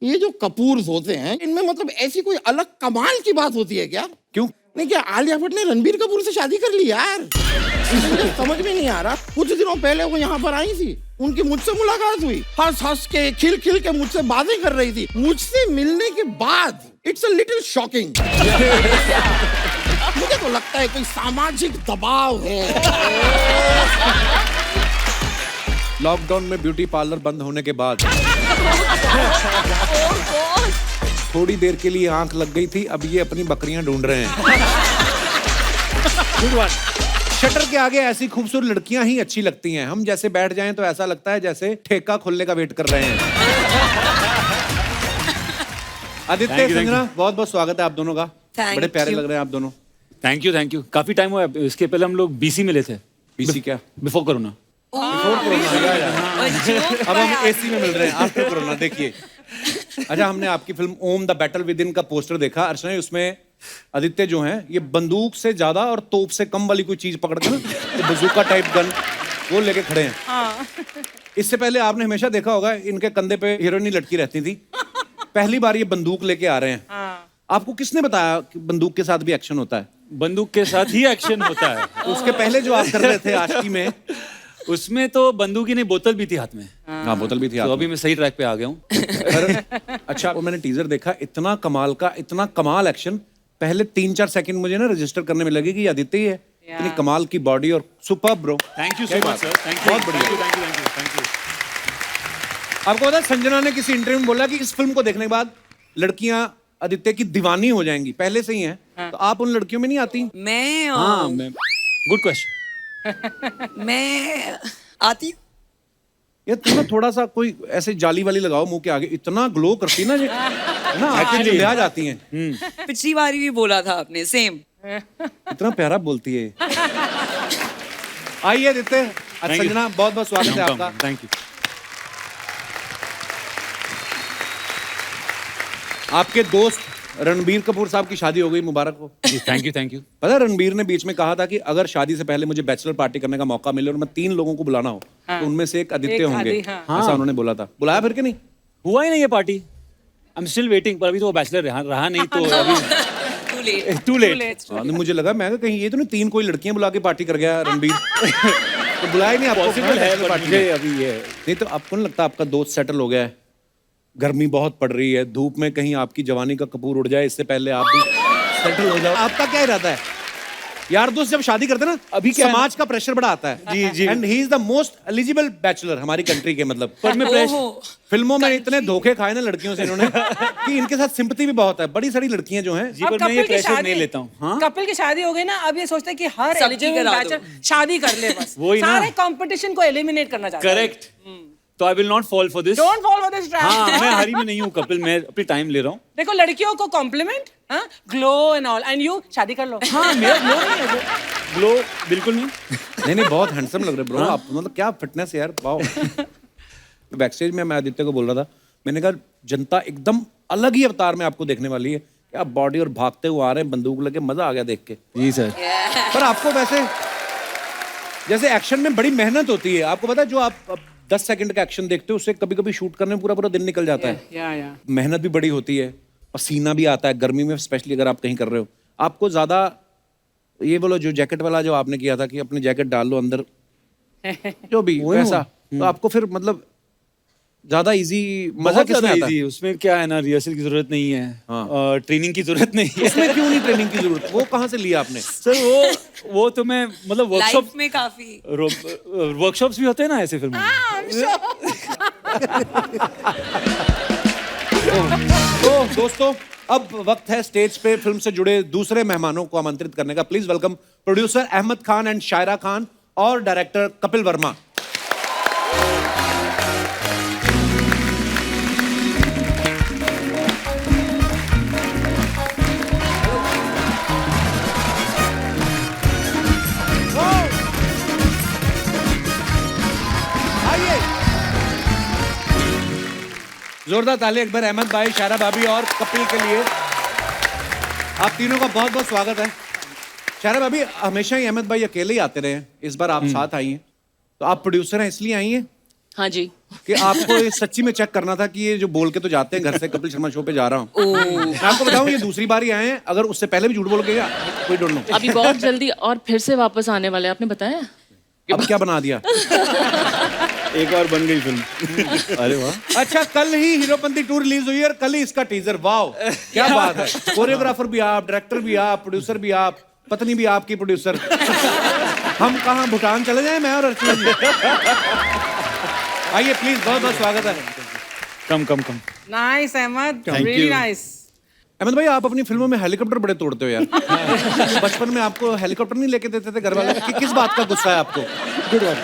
ये जो कपूर्स होते हैं इनमें मतलब ऐसी कोई अलग कमाल की बात होती है क्या? क्यों? नहीं, क्या आलिया भट्ट ने रणबीर कपूर से शादी कर ली यार? मुझे समझ में नहीं आ रहा। कुछ दिनों पहले वो यहाँ पर आई थी, उनकी मुझसे मुलाकात हुई, हंस हंस के खिल खिल के मुझसे बातें कर रही थी। मुझसे मिलने के बाद इट्स अ लिटिल शॉकिंग। मुझे तो लगता है कोई सामाजिक दबाव है। लॉकडाउन में ब्यूटी पार्लर बंद होने के बाद थोड़ी देर के लिए आंख लग गई थी, अब ये अपनी बकरियां ढूंढ रहे हैं। शटर के आगे ऐसी खूबसूरत लड़कियां ही अच्छी लगती हैं। हम जैसे बैठ जाएं तो ऐसा लगता है जैसे ठेका खुलने का वेट कर रहे हैं। आदित्य, संजना, बहुत बहुत स्वागत है आप दोनों का। बड़े प्यारे लग रहे हैं आप दोनों। Thank you. काफी टाइम हुआ, इसके पहले हम लोग बीसी मिले थे। बीसी क्या? Before corona. अब हम एसी में मिल रहे हैं आफ्टर कोरोना। देखिए, अच्छा, हमने आपकी film Om the battle within का पोस्टर देखा। अर्चना, उसमें आदित्य जो हैं ये बंदूक से ज्यादा और तोप से कम वाली कोई चीज पकड़ कर तो बजूका टाइप गन वो लेके खड़े हैं। हाँ। इससे पहले आपने हमेशा देखा होगा इनके कंधे पे हीरोइनी लटकी रहती थी। पहली बार ये बंदूक लेके आ रहे हैं। हाँ। आपको किसने बताया कि बंदूक के साथ भी एक्शन होता है? बंदूक के साथ ही एक्शन होता है। उसके पहले जो आप कर रहे थे आशिकी में, उसमें तो बंदूक ही नहीं, बोतल भी थी हाथ में। हाँ, बोतल भी थी। तो अभी मैं सही ट्रैक पे आ गया हूँ। अच्छा, वो मैंने टीजर देखा, इतना कमाल का, इतना कमाल एक्शन। पहले 3-4 सेकंड मुझे ना रजिस्टर करने में लगे कि आदित्य ही है। इतनी कमाल की बॉडी और super bro. Thank you so much sir. Thank you, बहुत बढ़िया। Thank you. आपको पता है संजना ने किसी इंटरव्यू में बोला कि इस फिल्म को देखने के बाद लड़कियां आदित्य की दीवानी हो जाएंगी। पहले से ही हैं। हाँ। तो आप उन लड़कियों में नहीं आती? मैं गुड क्वेश्चन। मैं आती हूँ। ये तुम ना थोड़ा सा कोई ऐसे जाली वाली लगाओ मुंह के आगे, इतना ग्लो करती ना ना आंखें चिल्ला जाती हैं। पिछली बार भी बोला था आपने सेम। इतना प्यारा बोलती है। आइए आदित्य, संजना, बहुत बहुत स्वागत है आपका। Thank you. आपके दोस्त रणबीर कपूर साहब की शादी हो गई, मुबारक हो। Thank you. पता है रणबीर ने बीच में कहा था कि अगर शादी से पहले मुझे बैचलर पार्टी करने का मौका मिले और मैं 3 लोगों को बुलाना हो तो उनमें से एक आदित्य होंगे। ऐसा उन्होंने बोला था। बुलाया फिर कि नहीं? हुआ ही नहीं ये party. I am still waiting, पर अभी तो वो बैचलर रहा नहीं तो अभी टू लेट। मुझे लगा, मैं कहा कहीं ये तो नहीं 3 कोई लड़कियां बुला के पार्टी कर गया रणबीर। तो बुलाया नहीं आपको? पॉसिबल है पार्टी अभी ये नहीं। तो आपको नहीं लगता आपका दोस्त सेटल हो गया है? गर्मी बहुत पड़ रही है, धूप में कहीं आपकी जवानी का कपूर उड़ जाए, इससे पहले आप भी सेटल हो जाओ। आपका क्या इरादा है? यार दोस्त जब शादी करते हैं ना, अभी समाज का प्रेशर बड़ा आता है। जी। And he is the most eligible bachelor हमारी कंट्री के। मतलब पर मैं फिल्मों में इतने धोखे खाए ना लड़कियों से इन्होंने कि इनके साथ सिंपैथी भी बहुत है। बड़ी सारी लड़कियां जो हैं। जी, पर मैं ये प्रेशर नहीं लेता हूँ। हाँ? कपिल की शादी हो गई ना, अब ये सोचते हैं कि हर एलिजिबल बैचलर शादी कर ले बस। सारे कंपटीशन को एलिमिनेट करना चाहते हैं। करेक्ट। तो I will not fall for this. Don't fall for this trap. हाँ, मैं हरी में नहीं हूँ कपिल, मैं अपनी टाइम ले रहा हूँ। देखो लड़कियों को compliment, glow and all, and you शादी कर लो। हाँ, मेरा ग्लो नहीं है, ग्लो बिल्कुल नहीं। नहीं, बहुत हैंडसम लग रहे ब्रो आप। मतलब क्या फिटनेस है यार, वाओ। बैकस्टेज में मैं आदित्य को बोल रहा था, मैंने कहा जनता एकदम अलग ही अवतार में आपको देखने वाली है। क्या बॉडी और भागते हुए आ रहे हैं बंदूक लेके, मजा आ गया देख के। जी सर। पर आपको वैसे जैसे एक्शन में बड़ी मेहनत होती है। आपको पता है जो आप 10 सेकंड का एक्शन देखते हो उससे कभी कभी शूट करने में पूरा दिन निकल जाता है। मेहनत भी बड़ी होती है, पसीना भी आता है गर्मी में, स्पेशली अगर आप कहीं कर रहे हो। आपको ज्यादा ये बोलो जो जैकेट वाला जो आपने किया था कि अपनी जैकेट डाल लो अंदर, जो भी वैसा, तो आपको फिर मतलब ज्यादा इजी, मजा किसमें आता है? उसमें क्या है ना, रिहर्सल की जरूरत नहीं है। हाँ। ट्रेनिंग की जरूरत नहीं है। उसमें क्यों नहीं ट्रेनिंग की जरूरत? वो कहाँ से लिया आपने? सर वो तो मैं मतलब वर्कशॉप में काफी वर्कशॉप्स भी होते हैं ना ऐसे फिल्मों में। तो दोस्तों, अब वक्त है स्टेज पे फिल्म से जुड़े दूसरे मेहमानों को आमंत्रित करने का। Please welcome producer Ahmed Khan and Shaira Khan और डायरेक्टर कपिल वर्मा। जोरदार ताली एक बार अहमद भाई, शायरा भाभी और कपिल के लिए। आप तीनों का बहुत बहुत स्वागत है। शायरा भाभी, हमेशा ही अहमद भाई अकेले ही आते रहे हैं, इस बार आप साथ आई हैं, तो आप प्रोड्यूसर हैं इसलिए आई हैं? हाँ जी। कि आपको ये सच्ची में चेक करना था कि ये जो बोल के तो जाते हैं घर से कपिल शर्मा शो पे जा रहा हूँ, मैं आपको बताऊं ये दूसरी बार ही आए हैं, अगर उससे पहले भी झूठ बोल गए कोई डोंट नो। अभी बहुत जल्दी और फिर से वापस आने वाले हैं, आपने बताया? अब क्या बना दिया? एक और बन गई फिल्म। अरे वाह। अच्छा, कल ही हीरोपंती 2 रिलीज हुई है और कल ही इसका टीजर। वाओ, क्या बात है। कोरियोग्राफर भी आप, डायरेक्टर भी आप, प्रोड्यूसर भी आप, पत्नी भी आपकी प्रोड्यूसर। हम कहाँ भूटान चले जाएं, मैं और अर्चना जी? आइए प्लीज, बहुत बहुत स्वागत है। Come nice Ahmed, Thank really you. Nice. Ahmed bhai, आप अपनी फिल्मों में हेलीकॉप्टर बड़े तोड़ते हो यार। बचपन में आपको हेलीकॉप्टर नहीं लेके देते थे घर वाले? कि किस बात का गुस्सा है आपको? गुड वन,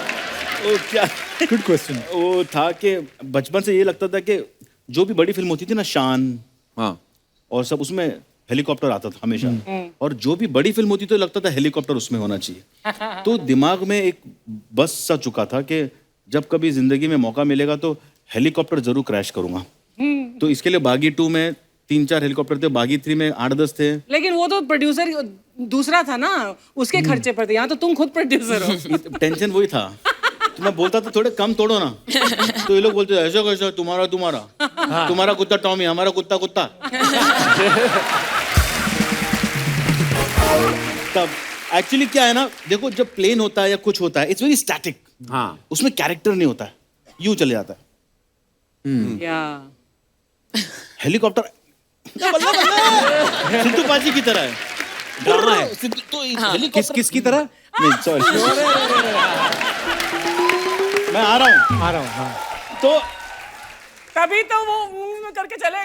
वो क्या, गुड क्वेश्चन। वो था कि बचपन से ये लगता था कि जो भी बड़ी फिल्म होती थी ना, शान हाँ, और सब, उसमें हेलीकॉप्टर आता था हमेशा। और जो भी बड़ी फिल्म होती तो लगता था हेलीकॉप्टर उसमें होना चाहिए। तो दिमाग में एक बस सा चुका था कि जब कभी जिंदगी में मौका मिलेगा तो हेलीकॉप्टर जरूर क्रैश करूंगा। तो इसके लिए बागी 2 में 3-4 हेलीकॉप्टर थे, बागी 3 में 8-10 थे। लेकिन वो तो प्रोड्यूसर दूसरा था ना, उसके खर्चे पर थे। यहाँ तो तुम खुद प्रोड्यूसर हो। टेंशन वही था। तो मैं बोलता था थोड़े कम तोड़ो ना, तो ये लोग बोलते ऐसा कैसा, तुम्हारा कुत्ता टॉमी, हमारा कुत्ता कुत्ता। तब एक्चुअली क्या है ना, देखो जब प्लेन होता है या कुछ होता है, इट्स वेरी स्टैटिक। हाँ, उसमें कैरेक्टर नहीं होता है, यूं चले जाता है। या हेलीकॉप्टर सिद्धू पाजी की तरह है, ड्रामा है। तो हेलीकॉप्टर किसकी तरह? नहीं, सॉरी, मैं आ रहा हूँ। हाँ। तो तभी तो वो मूवी में करके चले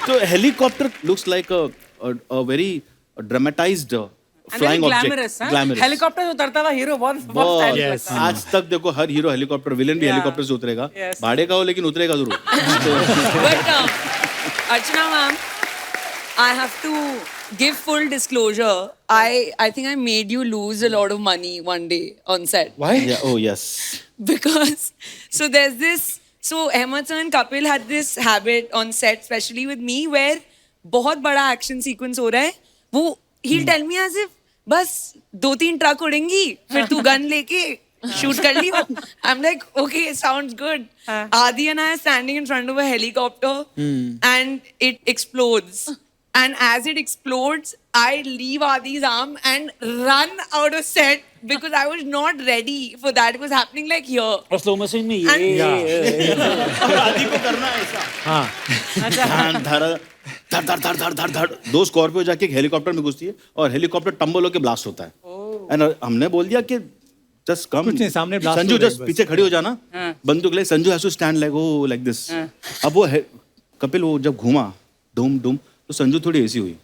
तो helicopter looks like a very dramatised flying object, glamorous. Helicopter से उतरता हुआ हीरो बहुत stylish लगता है। आज तक देखो हर हीरो हेलीकॉप्टर, विलेन भी हेलीकॉप्टर से उतरेगा। Yes. भाड़े का हो लेकिन उतरेगा जरूर। But Archana ma'am, I have to give full disclosure. I think I made you lose a lot of money one day on set. Why? Yeah, oh yes. Because there's this, so Ahmed sir and Kapil had this habit on set, especially with me, where बहुत बड़ा action sequence हो रहा है, वो he'll tell me as if बस 2-3 truck उड़ेंगी, फिर तू gun लेके शूट कर लियो। I'm like, okay, sounds good. Adi and I are standing in front of a helicopter and it explodes. And as it explodes, I leave Adi's arm and run out of set because I was not ready for that. It was happening like here. और slow motion में And- ये और आदि को करना है ऐसा। हाँ, धड़ धड़ धड़ धड़ धड़ धड़। 2 स्कॉर्पियो जाके एक हेलीकॉप्टर में घुसती है और हेलीकॉप्टर टम्बल होके ब्लास्ट होता है। एंड हमने बोल दिया कि जस्ट कम, कुछ नहीं, सामने blast संजू हो रहा है जस्ट बस। पीछे खड़ी हो जाना, बंदूक ले। Sanju has to stand like oh like this. अब वो कपिल वो जब घूमा डूम डूम तो संजू थोड़ी ऐसी हुई।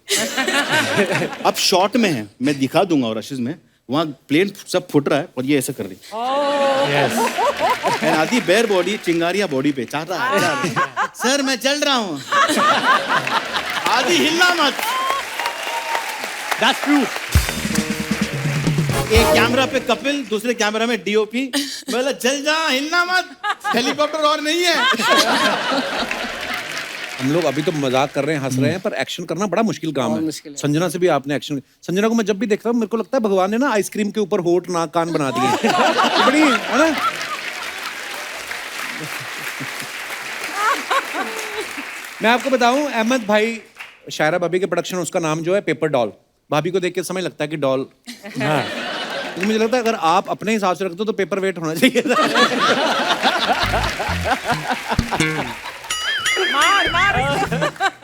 अब शॉट में है, मैं दिखा दूंगा और आशीष में, वहाँ प्लेन सब फुट रहा है और ये ऐसा कर रही। एंड आदि बेयर बॉडी, चिंगारियां बॉडी पे, चाहता है सर मैं चल रहा हूँ। आदि हिलना मत। that's true. एक कैमरा पे कपिल, दूसरे कैमरा में डीओपी। बोला चल जा, हिलना मत, हेलीकॉप्टर और नहीं है। हम लोग अभी तो मजाक कर रहे हैं, हंस रहे हैं, पर एक्शन करना बड़ा मुश्किल काम है। संजना से भी आपने एक्शन, संजना को मैं जब भी देखता हूँ मेरे को लगता है भगवान ने ना आइसक्रीम के ऊपर होठ नाक कान बना दिए। बड़ी है ना। मैं आपको बताऊं, अहमद भाई, शायरा भाभी के प्रोडक्शन, उसका नाम जो है पेपर डॉल। भाभी को देख के समय लगता है कि डॉल। हाँ, मुझे लगता है अगर आप अपने हिसाब से रखते हो तो पेपर वेट होना चाहिए था।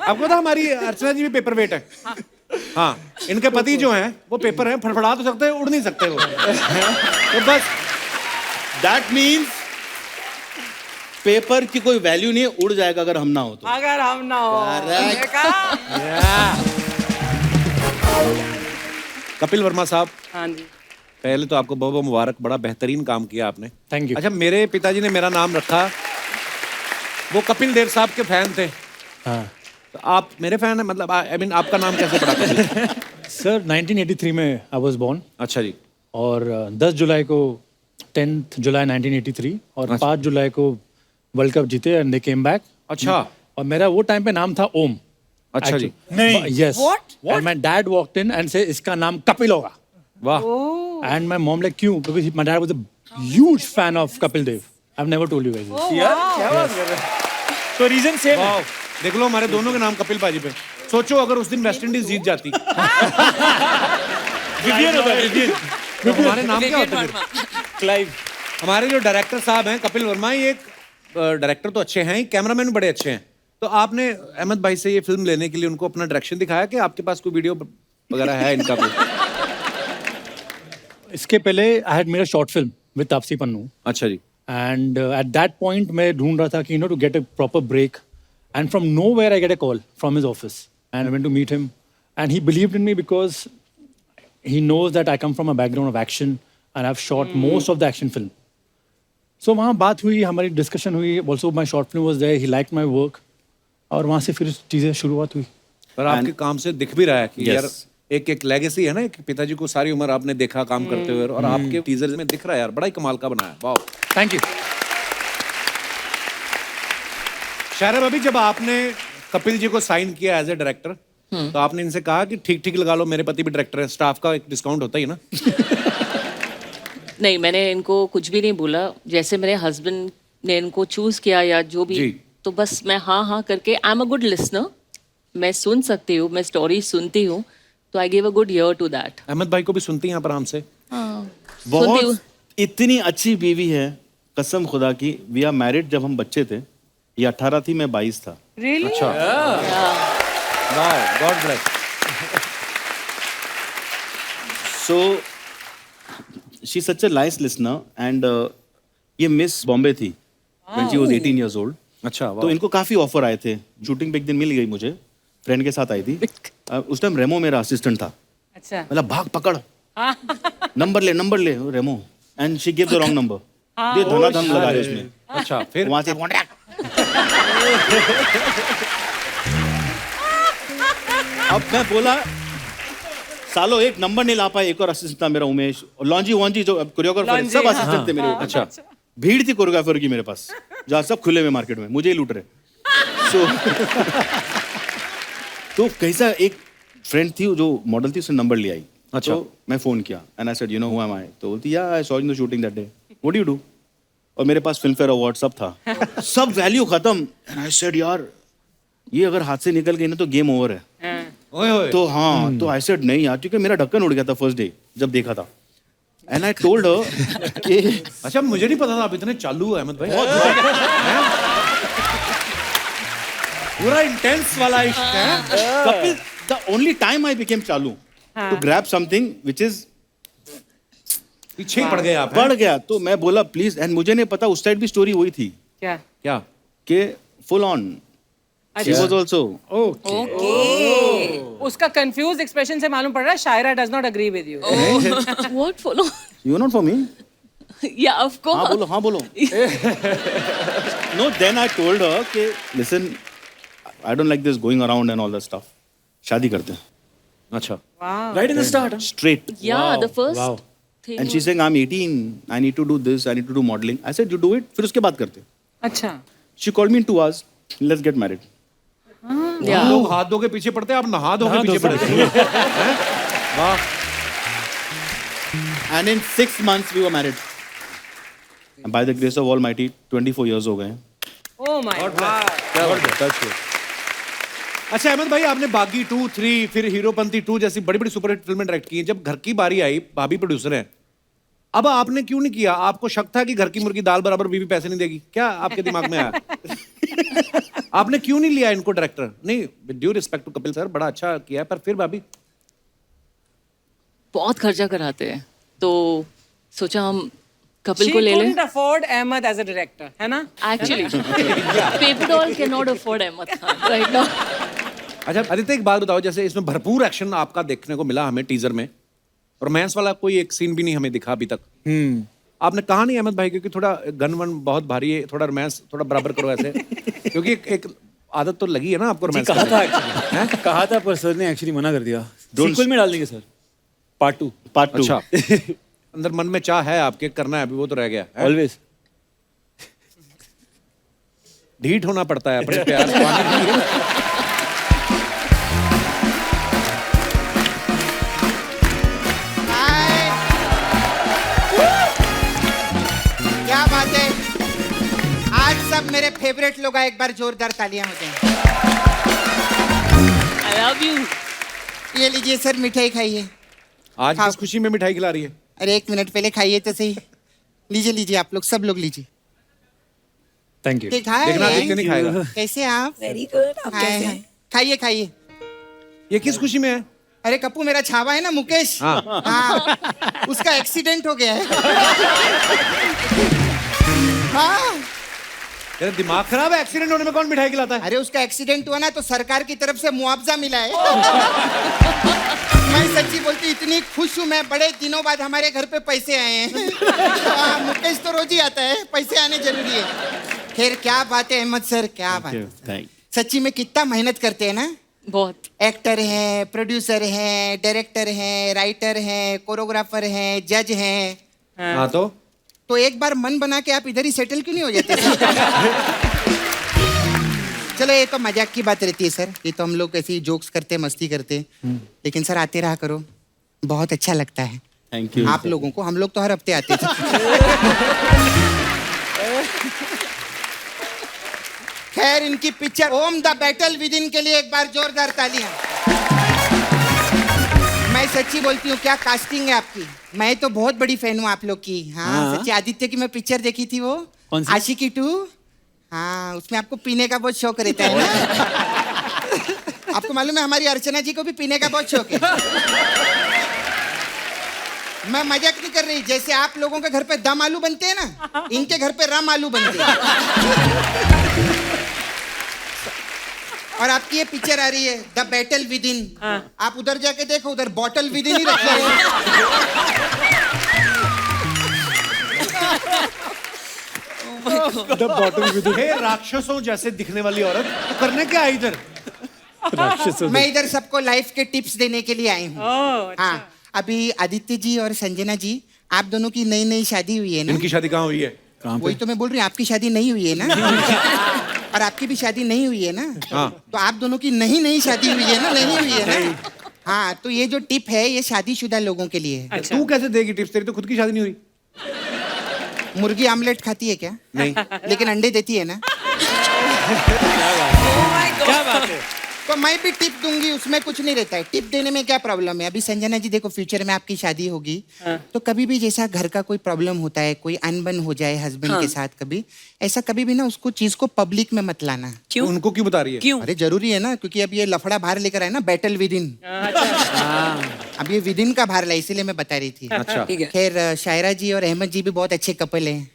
आपको पता हमारी अर्चना जी भी पेपर वेट है। हाँ, इनके पति जो हैं वो पेपर हैं, फड़फड़ा तो सकते हैं, उड़ नहीं सकते वो। तो बस दैट मीन्स पेपर की कोई वैल्यू नहीं है, उड़ जाएगा अगर हम ना हो तो। अगर हम ना हो। Correct. देखा? कपिल वर्मा साहब, हाँ जी। पहले तो आपको बहुत बहुत मुबारक, बड़ा बेहतरीन काम किया आपने। Thank you. अच्छा, मेरे पिताजी ने मेरा नाम रखा, वो कपिल देव साहब के फैन थे। हाँ तो आप मेरे फैन हैं, मतलब आई मीन आपका नाम कैसे पड़ा कपिल? सर 1983 में आई वाज बोर्न अच्छा जी। और 10 जुलाई को 10th जुलाई 1983 और 5 जुलाई को वर्ल्ड कप जीते एंड दे केम बैक। अच्छा। और मेरा वो टाइम पे नाम था ओम। अच्छा जी। नहीं, yes. What? And my dad walked in and said इसका नाम कपिल होगा। वाह। And my mom like क्यों? Because my dad was a huge fan of Kapil Dev. I've never told you guys this. क्या बात कर रहे हैं? So reason same. वाओ, देख लो हमारे दोनों के नाम कपिल पाजी पे। सोचो अगर उस दिन वेस्ट इंडीज जीत जाती, Vivian होता है, Vivian. तो हमारे नाम क्या होते फिर? Clive. हमारे जो डायरेक्टर साहब हैं कपिल वर्मा, ये एक डायरेक्टर तो अच्छे हैं, कैमरामैन भी बड़े अच्छे हैं। तो आपने अहमद भाई से ये फिल्म लेने के लिए उनको अपना डायरेक्शन दिखाया कि आपके पास कोई वीडियो वगैरह है इनका कोई? इसके पहले I had made a short film with Taapsee Pannu. अच्छा जी। And at that point मैं ढूंढ रहा था कि to get a proper break, and from nowhere I get a call from his office, and I went to meet him, and he believed in me because he knows that I come from a background of action and I've shot most of the action film. So वहाँ बात हुई, हमारी discussion हुई, also my short film was there, he liked my work, और वहाँ से फिर चीजें शुरुआत हुई। पर आपके काम से दिख भी रहा है कि Yes. यार एक लेगेसी है ना, एक पिताजी को सारी उम्र आपने देखा काम करते हुए, और आपके टीजर में दिख रहा है यार, बड़ा ही कमाल का बनाया। Wow, Thank you. शायरा अभी जब आपने कपिल जी को साइन किया एज ए डायरेक्टर, तो आपने इनसे कहा कि ठीक ठीक लगा लो, मेरे पति भी डायरेक्टर है, स्टाफ का एक डिस्काउंट होता ही ना? नहीं, मैंने इनको कुछ भी नहीं बोला। जैसे मेरे हस्बैंड ने इनको चूज किया या जो भी, जी। तो बस मैं हाँ हाँ करके, I am a good listener, मैं सुन सकती हूँ, मैं स्टोरी सुनती हूँ, तो I give a good ear to that. Ahmed भाई को भी सुनती हैं आप आराम से? हाँ, सुनती हूँ। बहुत इतनी अच्छी बीवी है, कसम खुदा की। वी आर मैरिड जब हम बच्चे थे, ये 18 थी, मैं 22 था। Really? अच्छा, wow, God bless. So she such a nice listener, and ये मिस बॉम्बे थी when she was 18 years old. अच्छा, तो इनको काफी ऑफर आए थे, शूटिंग पे एक दिन मिल गई मुझे, फ्रेंड के साथ आई थी। उस टाइम रेमो मेरा असिस्टेंट था। अच्छा। मतलब भाग पकड़, नंबर ले रेमो, and she give the wrong number, दे धनाधन लगा रहे उसमें। अच्छा, फिर वहां से अब मैं बोला सालो एक नंबर नहीं ला पाए। एक और असिस्टेंट था मेरा उमेश, और लॉन्जी वॉन्जी जो कोरियोग्राफर, सब असिस्टेंट थे मेरे ऊपर। अच्छा, भीड़ थी कोरियोग्राफर की मेरे पास, जहाँ सब खुले हुए मार्केट में मुझे ही लूट रहे। सो तो कैसा, एक फ्रेंड थी जो मॉडल थी, उसने नंबर ले आई। अच्छा। तो मैं फोन किया, and I said you know who am I, तो बोलती या I saw in the shooting that day, what do you do? और मेरे पास फिल्म फेयर अवार्ड सब था, सब वैल्यू खत्म। एंड आई सेड यार ये अगर हाथ से निकल गई ना तो गेम ओवर है। ओए ओए, तो हाँ, तो आई सेड नहीं यार, क्योंकि मेरा ढक्कन उड़ गया था फर्स्ट डे जब देखा था। एंड आई टोल्ड हर कि अच्छा, मुझे नहीं पता था आप इतने चालू हो अहमद भाई। हैं? पूरा इंटेंस वाला इश्क है। Kapil, the only time I became चालू to grab something which is पीछे ही पड़ गए आप। बढ़ गया, तो मैं बोला प्लीज। एंड मुझे नहीं पता उस साइड भी स्टोरी वही थी क्या? क्या? कि full on she was also. उसका कंफ्यूज एक्सप्रेशन से मालूम पड़ रहा है Shaira does not agree with you. What follow? You not for me. या ऑफ कोर्स। हाँ बोलो no, then I told her कि listen, I don't like this going around and all that stuff, शादी करते हैं। अच्छा, Right in the start. Straight. या the first Wow. Thing. And she saying I M 18, I need to do this, I need to do modelling. I said you do it, फिर उसके बाद करते हैं। अच्छा। She called me in 2 hours, let's get married. या लोग हाथ धो के पीछे पड़ते हैं, आप नहा धो के पीछे पड़े थे। हैं? वाह, And in 6 months we were married. And by the grace of Almighty, 24 years हो गए हैं। Oh my God. अच्छा अहमद भाई, आपने बागी 2, 3, फिर हीरोपंती 2 जैसी बड़ी बड़ी सुपरहिट फिल्में डायरेक्ट की हैं। जब घर की बारी आई, भाभी प्रोड्यूसर हैं, अब आपने क्यों नहीं किया? आपको शक था कि घर की मुर्गी दाल बराबर बीवी पैसे नहीं देगी, क्या आपके दिमाग में आया? आपने क्यों नहीं लिया इनको डायरेक्टर? नहीं, with due respect to Kapil sir, बड़ा अच्छा किया है, पर फिर भाभी बहुत खर्चा कराते हैं, तो सोचा हम कपिल She को ले लें। couldn't afford Ahmed as a director, है ना? Actually, Paper Doll cannot afford Ahmed Khan right now. अच्छा आदित्य, एक बात बताओ, जैसे इसमें भरपूर एक्शन आपका देखने को मिला हमें टीजर में, रोमांस वाला कोई एक सीन भी नहीं हमें दिखा अभी तक। आपने कहा नहीं अहमद भाई, क्योंकि थोड़ा गन वन बहुत भारी है, थोड़ा रोमांस थोड़ा बराबर करो ऐसे, क्योंकि एक आदत तो लगी है ना आपको रोमांस कहा था एक्चुअली, कहा था पर सर ने एक्चुअली मना कर दिया। सीक्वल में डाल देंगे सर, पार्ट 2। अच्छा, अंदर मन में चाह है आपके, करना है अभी, वो तो रह गया है। ऑलवेज ढीठ होना पड़ता है अपने प्यार से पाने के लिए। मेरे फेवरेट लोग आए, एक बार जोरदार तालियां हो जाएं। I love you. ये लीजिए सर, मिठाई खाइए। आज खाओ। किस खुशी में मिठाई खिला रही है? अरे 1 मिनट पहले खाइए तो सही। लीजिए लीजिए, आप लोग सब लोग लीजिए। Thank you. ठीक है। देखना आदित्य नहीं खाएगा। कैसे आप? Very good. आप हाय, कैसे हाय। हैं? खाइए खाइए। ये किस खुशी में है? अरे कप्पू, मेरा छावा है ना मुकेश, हाँ। हाँ, उसका एक्सीडेंट हो गया है। हाँ, तेरा दिमाग खराब है? एक्सीडेंट होने में कौन मिठाई खिलाता है? अरे उसका एक्सीडेंट हुआ ना तो सरकार की तरफ से मुआवजा मिला है। मैं सच्ची बोलती इतनी खुश हूँ मैं, बड़े दिनों बाद हमारे घर पे पैसे आए हैं। मुकेश तो रोज ही आता है, पैसे आने जरूरी है। खैर क्या बात है अहमद सर, क्या बात है। सच्ची में कितना मेहनत करते हैं ना। बहुत। एक्टर है, प्रोड्यूसर है, डायरेक्टर है, राइटर है, कोरियोग्राफर है, जज है। हाँ तो एक बार मन बना के आप इधर ही सेटल क्यों नहीं हो जाते सर? चलो ये तो मजाक की बात रहती है सर, ये तो हम लोग ऐसी जोक्स करते हैं, मस्ती करते हैं। लेकिन सर आते रहा करो, बहुत अच्छा लगता है। थैंक यू आप लोगों को, हम लोग तो हर हफ्ते आते थे। खैर इनकी picture Om the battle within के लिए एक बार जोरदार तालियां। मैं सच्ची बोलती हूँ, क्या कास्टिंग है आपकी। मैं तो बहुत बड़ी फैन हूँ आप लोग की। हाँ सच्ची, आदित्य की मैं पिक्चर देखी थी, वो आशिकी 2। हाँ, उसमें आपको पीने का बहुत शौक रहता है ना। आपको मालूम है हमारी अर्चना जी को भी पीने का बहुत शौक है। मैं मजाक नहीं कर रही, जैसे आप लोगों के घर पे दम आलू बनते हैं ना, इनके घर पे रम आलू बनते हैं। और आपकी ये पिक्चर आ रही है द बैटल विद इन। आप उधर जाके देखो, उधर बॉटल विद इन ही रखा है। द बॉटल विद हे राक्षसों जैसे दिखने वाली औरत, तो करने क्या है इधर? मैं इधर सबको लाइफ के टिप्स देने के लिए आई हूँ। हाँ, अभी आदित्य जी और संजना जी, आप दोनों की नई नई शादी हुई है ना। इनकी शादी कहाँ हुई है? वही तो मैं बोल रही हूँ, आपकी शादी नहीं हुई है ना। और आपकी भी शादी नहीं हुई है ना। हाँ। तो आप दोनों की नहीं शादी हुई है ना, नहीं हुई है ना। हाँ, तो ये जो टिप है ये शादीशुदा लोगों के लिए है। तू कैसे देगी टिप्स? तेरी तो खुद की शादी नहीं हुई। मुर्गी आमलेट खाती है क्या? नहीं। लेकिन अंडे देती है ना। क्या बात है। तो मैं भी टिप दूंगी, उसमें कुछ नहीं रहता है। टिप देने में क्या प्रॉब्लम है? अभी संजना जी देखो, फ्यूचर में आपकी शादी होगी तो कभी भी जैसा घर का कोई प्रॉब्लम होता है, कोई अनबन हो जाए हस्बैंड के साथ, कभी ऐसा कभी भी ना उसको चीज को पब्लिक में मत लाना। क्यों? उनको क्यों बता रही है? क्यों? अरे जरूरी है ना, क्योंकि अब ये लफड़ा बाहर लेकर आए ना, बैटल विद इन। अब ये विद इन का बाहर ला, इसीलिए मैं बता रही थी। अच्छा। ठीक है। खैर शायरा जी और अहमद जी भी बहुत अच्छे कपल हैं,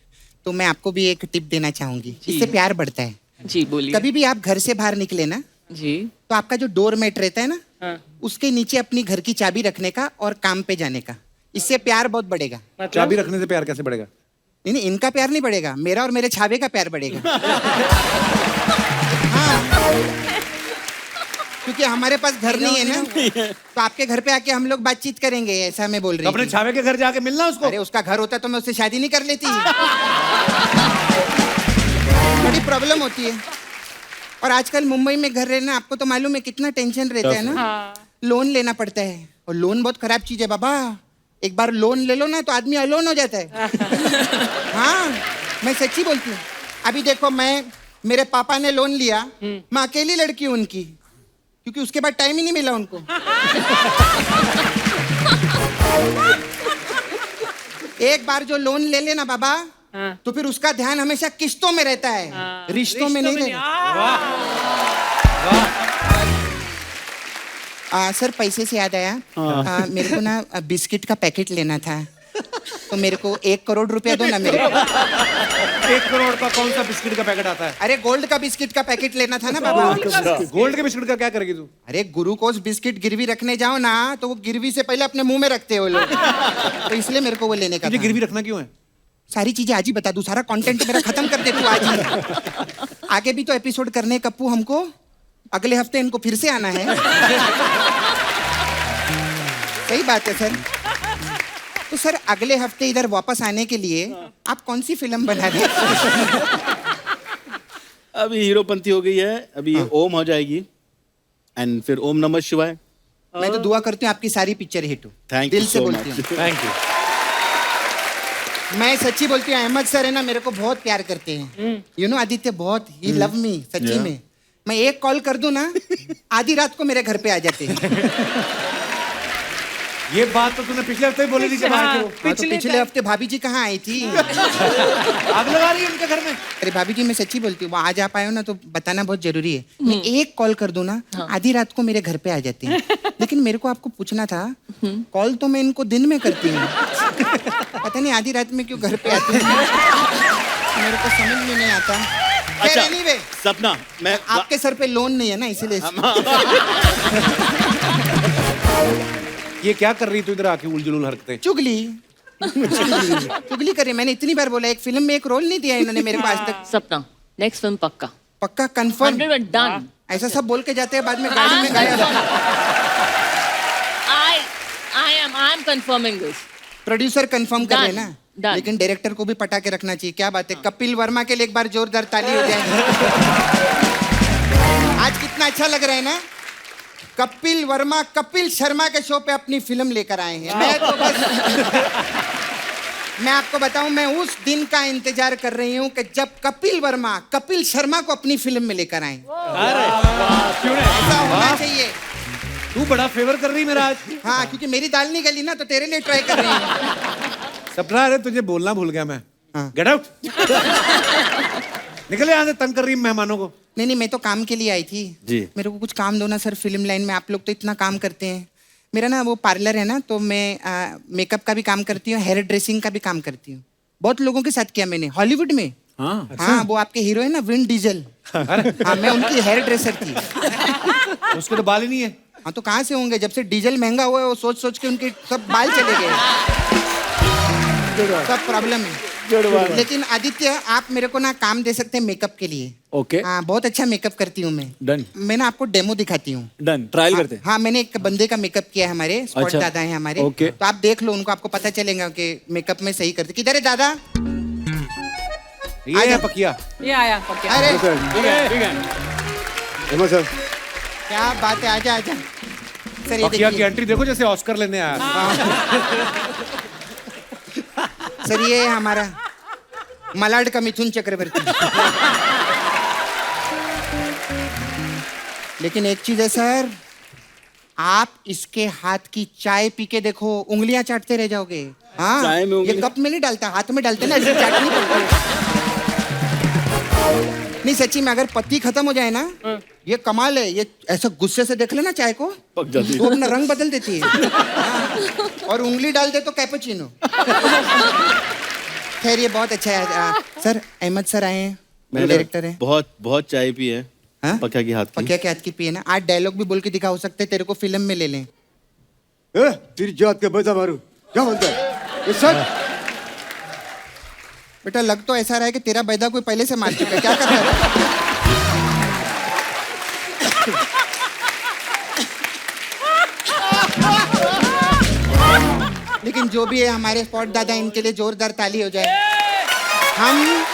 तो मैं आपको भी एक टिप देना चाहूंगी, इससे प्यार बढ़ता है। जी बोलिए। कभी भी आप घर से बाहर निकले ना, जी। तो आपका जो डोर मेट रहता है ना, उसके नीचे अपनी घर की चाबी रखने का और काम पे जाने का, इससे प्यार बहुत बढ़ेगा। चाबी रखने से प्यार कैसे बढ़ेगा? नहीं, इनका प्यार नहीं बढ़ेगा, मेरा और मेरे छावे का प्यार बढ़ेगा। हाँ, क्योंकि हमारे पास घर नहीं है ना, तो आपके घर पे आके हम लोग बातचीत करेंगे, ऐसा मैं बोल रही अपने थी। छावे के घर जाके मिलना उसको। अरे उसका घर होता तो मैं उससे शादी नहीं कर लेती। बड़ी प्रॉब्लम होती है। और आजकल मुंबई में घर रहना, आपको तो मालूम है कितना टेंशन रहता है ना। लोन लेना पड़ता है, और लोन बहुत खराब चीज है बाबा। एक बार लोन ले लो ना तो आदमी अलोन हो जाता है। हाँ, मैं सच्ची बोलती हूँ। अभी देखो, मेरे पापा ने लोन लिया, मैं अकेली लड़की हूँ उनकी, क्योंकि उसके बाद टाइम ही नहीं मिला उनको। एक बार जो लोन ले लेना बाबा, तो फिर उसका ध्यान हमेशा किस्तों में रहता है, रिश्तों में नहीं रहता। सर पैसे से याद आया, मेरे को ना बिस्किट का पैकेट लेना था, तो मेरे को 1 करोड़ रुपया दो ना मेरे को। 1 करोड़ का कौन सा बिस्किट का पैकेट आता है? अरे गोल्ड का बिस्किट का पैकेट लेना था ना बाबा। गोल्ड के बिस्किट का क्या करेगी तू? अरे गुरुकोस बिस्किट गिरवी रखने जाओ ना, तो वो गिरवी से पहले अपने मुंह में रखते हो लोग, तो इसलिए मेरे को वो लेने का था। गिरवी रखना क्यों है? सारी चीजें आज ही बता दूं, सारा कंटेंट मेरा खत्म कर दे तू आज ही। आगे भी तो एपिसोड करने हैं कप्पू हमको, अगले हफ्ते इनको फिर से आना है। सही बात है सर। तो सर अगले हफ्ते इधर वापस आने के लिए आप कौन सी फिल्म बना रहे हैं? अभी हीरोपंती हो गई है, अभी ओम हो जाएगी, एंड फिर ओम नमः शिवाय। मैं तो दुआ करती हूँ आपकी सारी पिक्चर हिट हो। थैंक दिल यू से सो बोलती मच। हूँ। Thank you. मैं सच्ची बोलती हूँ, अहमद सर है ना मेरे को बहुत प्यार करते हैं। यू नो आदित्य, बहुत ही लव मी सच्ची में। मैं एक कॉल कर दूं ना, आधी रात को मेरे घर पे आ जाते हैं। ये बात तो तूने पिछले हफ्ते ही बोली थी जब आए थे वो। हाँ, तो पिछले हफ्ते भाभी जी कहाँ आई थी? आग लगा रही है उनके घर में। अरे भाभी जी, मैं सच्ची बोलती हूँ, वो आज आप आए हो ना तो बताना बहुत जरूरी है। मैं एक कॉल कर दूं ना, आधी रात को मेरे घर पे आ जाते हैं। लेकिन मेरे को आपको पूछना था, कॉल तो मैं इनको दिन में करती हूँ, पता नहीं आधी रात में क्यों घर पे आती है, मेरे को समझ में नहीं आता। अच्छा, anyway, सपना, मैं आपके सर पे लोन नहीं है ना, इसीलिए। ये क्या कर रही तू इधर आके उलझुल हरकतें? चुगली चुगली करे। मैंने इतनी बार बोला, एक फिल्म में एक रोल नहीं दिया इन्होंने मेरे को आज तक। सपना, नेक्स्ट फिल्म पक्का, पक्का कंफर्म 100% डन। ऐसा सब बोल के जाते हैं, बाद में गाड़ी में गायब। I am confirming this. Producer confirm कर Done. लेना, Done. लेकिन डायरेक्टर को भी पटा के रखना चाहिए। क्या बात है, कपिल वर्मा के लिए एक बार जोरदार ताली हो जाए। आज कितना अच्छा लग रहा है ना, कपिल वर्मा कपिल शर्मा के शो पे अपनी फिल्म लेकर आए हैं। मैं तो बस मैं आपको बताऊं, मैं उस दिन का इंतजार कर रही हूं कि जब कपिल वर्मा कपिल शर्मा को अपनी फिल्म में लेकर आए। ऐसा होना चाहिए। तू बड़ा फेवर कर रही मेरा आज। हाँ, क्योंकि मेरी दाल नहीं गली ना, तो तेरे लिए ट्राई कर रही हूँ। सपना, अरे तुझे बोलना भूल गया मैं। हाँ। Get out. निकले यहाँ से, तंग कर रही मेहमानों को। नहीं, मैं तो काम के लिए आई थी जी। मेरे को कुछ काम दो ना सर, फिल्म लाइन में। आप लोग तो इतना काम करते हैं। मेरा ना वो पार्लर है ना, तो मैं मेकअप का भी काम करती हूँ, हेयर ड्रेसिंग का भी काम करती हूँ। बहुत लोगों के साथ किया मैंने, हॉलीवुड में। हाँ, वो आपके हीरो है ना, विन डीजल। हाँ, मैं उनकी हेयर ड्रेसर थी। उसके तो बाल ही नहीं है। हाँ, तो कहाँ से होंगे, जब से डीजल महंगा हुआ है, वो सोच सोच के उनके सब बाल चले गए। सब प्रॉब्लम है। लेकिन आदित्य, आप मेरे को ना काम दे सकते हैं मेकअप के लिए। ओके, हाँ, बहुत अच्छा मेकअप करती हूँ मैं। डन मैं ना आपको डेमो दिखाती हूँ। डन, ट्रायल करते हैं। हाँ, मैंने एक बंदे का मेकअप किया है, हमारे स्पॉट अच्छा। दादा हैं हमारे। ओके। तो आप देख लो उनको, आपको पता चलेगा कि मेकअप में सही करते। किधर है दादा? ये है पकिया। ये आया पक्का। अरे सर, क्या बात है, आजा आजा सर। ये पकिया की देखिए एंट्री देखो, जैसे ऑस्कर लेने आया। सर, ये है हमारा मलाड का मिथुन चक्रवर्ती। लेकिन एक चीज है सर, आप इसके हाथ की चाय पी के देखो, उंगलियां चाटते रह जाओगे। हाँ, चाय में ये कप में नहीं डालता, हाथ में डालते ना, इसमें चाटनी पड़ती है। नहीं सच्ची में, अगर पत्ती खत्म हो जाए ना, ये कमाल है। ये ऐसा गुस्से से देख लेना चाय को, पक जाती है। तो अपना रंग बदल देती है। हाँ, और उंगली डाल दे तो कैपुचिनो। खैर, ये बहुत अच्छा है। सर, अहमद सर आए हैं, मैंने डायरेक्टर है। बहुत बहुत चाय पी है। हाँ? पकिया की हाथ की। पकिया के हाथ की पिए ना। आज डायलॉग भी बोल के दिखा, हो सकते तेरे को फिल्म में ले लें। तेरी जात के बजा मारू, क्या बोलता है ये सर? बेटा, लग तो ऐसा रहा है कि तेरा बैदा कोई पहले से मार चुका है। क्या कर रहा है? लेकिन जो भी है, हमारे स्पॉट दादा, इनके लिए जोरदार ताली हो जाए। हम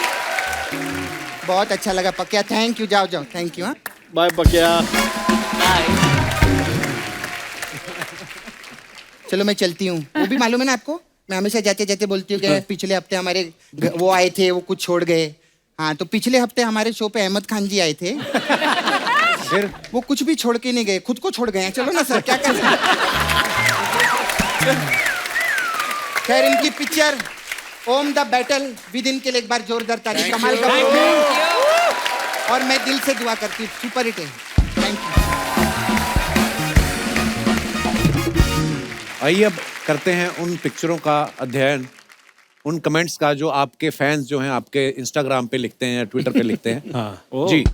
बहुत अच्छा लगा पकिया, थैंक यू। जाओ जाओ, थैंक यू। हाँ, बाय पकिया। चलो मैं चलती हूँ। वो भी मालूम है ना आपको, मैं हमेशा जाते जाते बोलती हूँ कि पिछले हफ्ते हमारे वो आए थे, वो कुछ छोड़ गए। हाँ, तो पिछले हफ्ते हमारे शो पे अहमद खान जी आए थे। फिर वो कुछ भी छोड़ के नहीं गए, खुद को छोड़ गए हैं। चलो ना सर, क्या कर रहे हैं? खैर, इनकी picture Om the battle within के लिए एक बार जोरदार ताली। कमाल का। और मैं दिल से दुआ करती हूँ, सुपर हिट है। Thank you. आइए अब करते हैं उन पिक्चरों का अध्ययन, उन कमेंट्स का जो आपके फैंस जो हैं आपके इंस्टाग्राम पे लिखते हैं या ट्विटर पे लिखते हैं। हाँ। जी,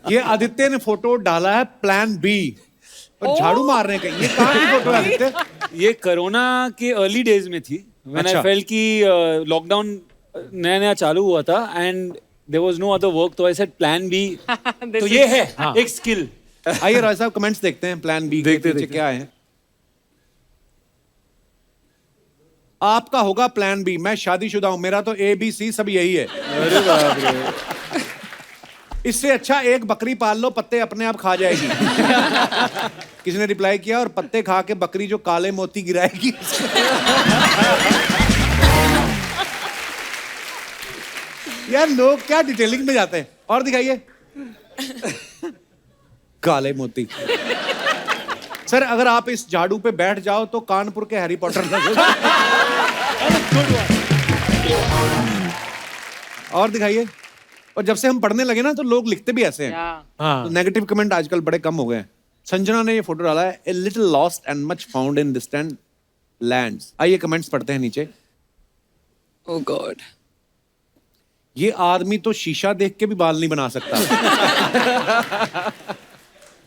ये आदित्य ने फोटो डाला है प्लान बी, और झाड़ू मारने का। ये कहाँ की फोटो है आदित्य? ये कोरोना के अर्ली डेज में थी, व्हेन आई फेल्ट कि लॉकडाउन नया नया चालू हुआ था and there was no other work, तो आई सेड प्लान बी। तो ये है एक स्किल। आइए राय साहब, कमेंट्स देखते हैं प्लान बी के पीछे क्या है। आपका होगा प्लान बी, मैं शादीशुदा हूं, मेरा तो ABC सब यही है। अरे बाप रे। इससे अच्छा एक बकरी पाल लो, पत्ते अपने आप खा जाएगी। किसी ने रिप्लाई किया, और पत्ते खा के बकरी जो काले मोती गिराएगी। यार लोग क्या डिटेलिंग में जाते हैं। और दिखाइए। काले मोती। सर अगर आप इस झाड़ू पे बैठ जाओ तो कानपुर के हैरी पॉटर लगेगा। और दिखाइए। और जब से हम पढ़ने लगे ना तो लोग लिखते भी ऐसे हैं। तो नेगेटिव कमेंट आजकल बड़े कम हो गए हैं। संजना ने ये फोटो डाला है, a little lost and much found in distant lands. आइए कमेंट्स पढ़ते हैं नीचे। Oh God. ये आदमी तो शीशा देख के भी बाल नहीं बना सकता।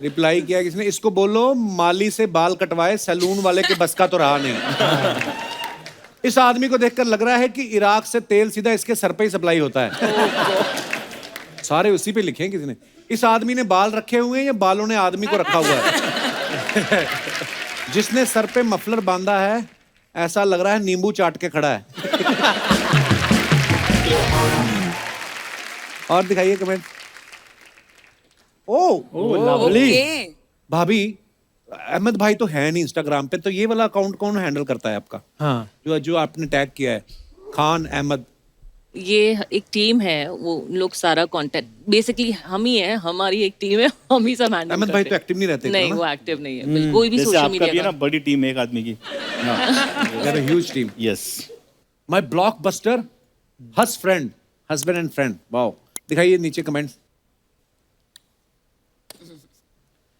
रिप्लाई किया किसने, इसको बोलो माली से बाल कटवाए, सैलून वाले के बस का तो रहा नहीं। इस आदमी को देखकर लग रहा है कि इराक से तेल सीधा इसके सर पे ही सप्लाई होता है। सारे उसी पे लिखे हैं किसी ने। इस आदमी ने बाल रखे हुए हैं या बालों ने आदमी को रखा हुआ है? जिसने सर पे मफलर बांधा है ऐसा लग रहा है नींबू चाट के खड़ा है। और दिखाइए कमेंट। Okay. भाभी, अहमद भाई तो है नहीं इंस्टाग्राम पे, तो ये वाला अकाउंट कौन हैंडल करता है आपका? हाँ, जो आपने टैग किया है, खान अहमद। ये एक टीम है, वो लोग सारा कंटेंट बेसिकली हम ही है, हमारी एक टीम है, हम ही सब हैंडल अहमद भाई तो एक्टिव नहीं रहते। नहीं, वो एक्टिव नहीं है कोई भी जैसे सोशल आपका भी है मीडिया ना, बड़ी टीम है एक आदमी की। Huge team. Yes. My blockbuster his friend, husband and friend. Wow. दिखाइए नीचे कमेंट्स।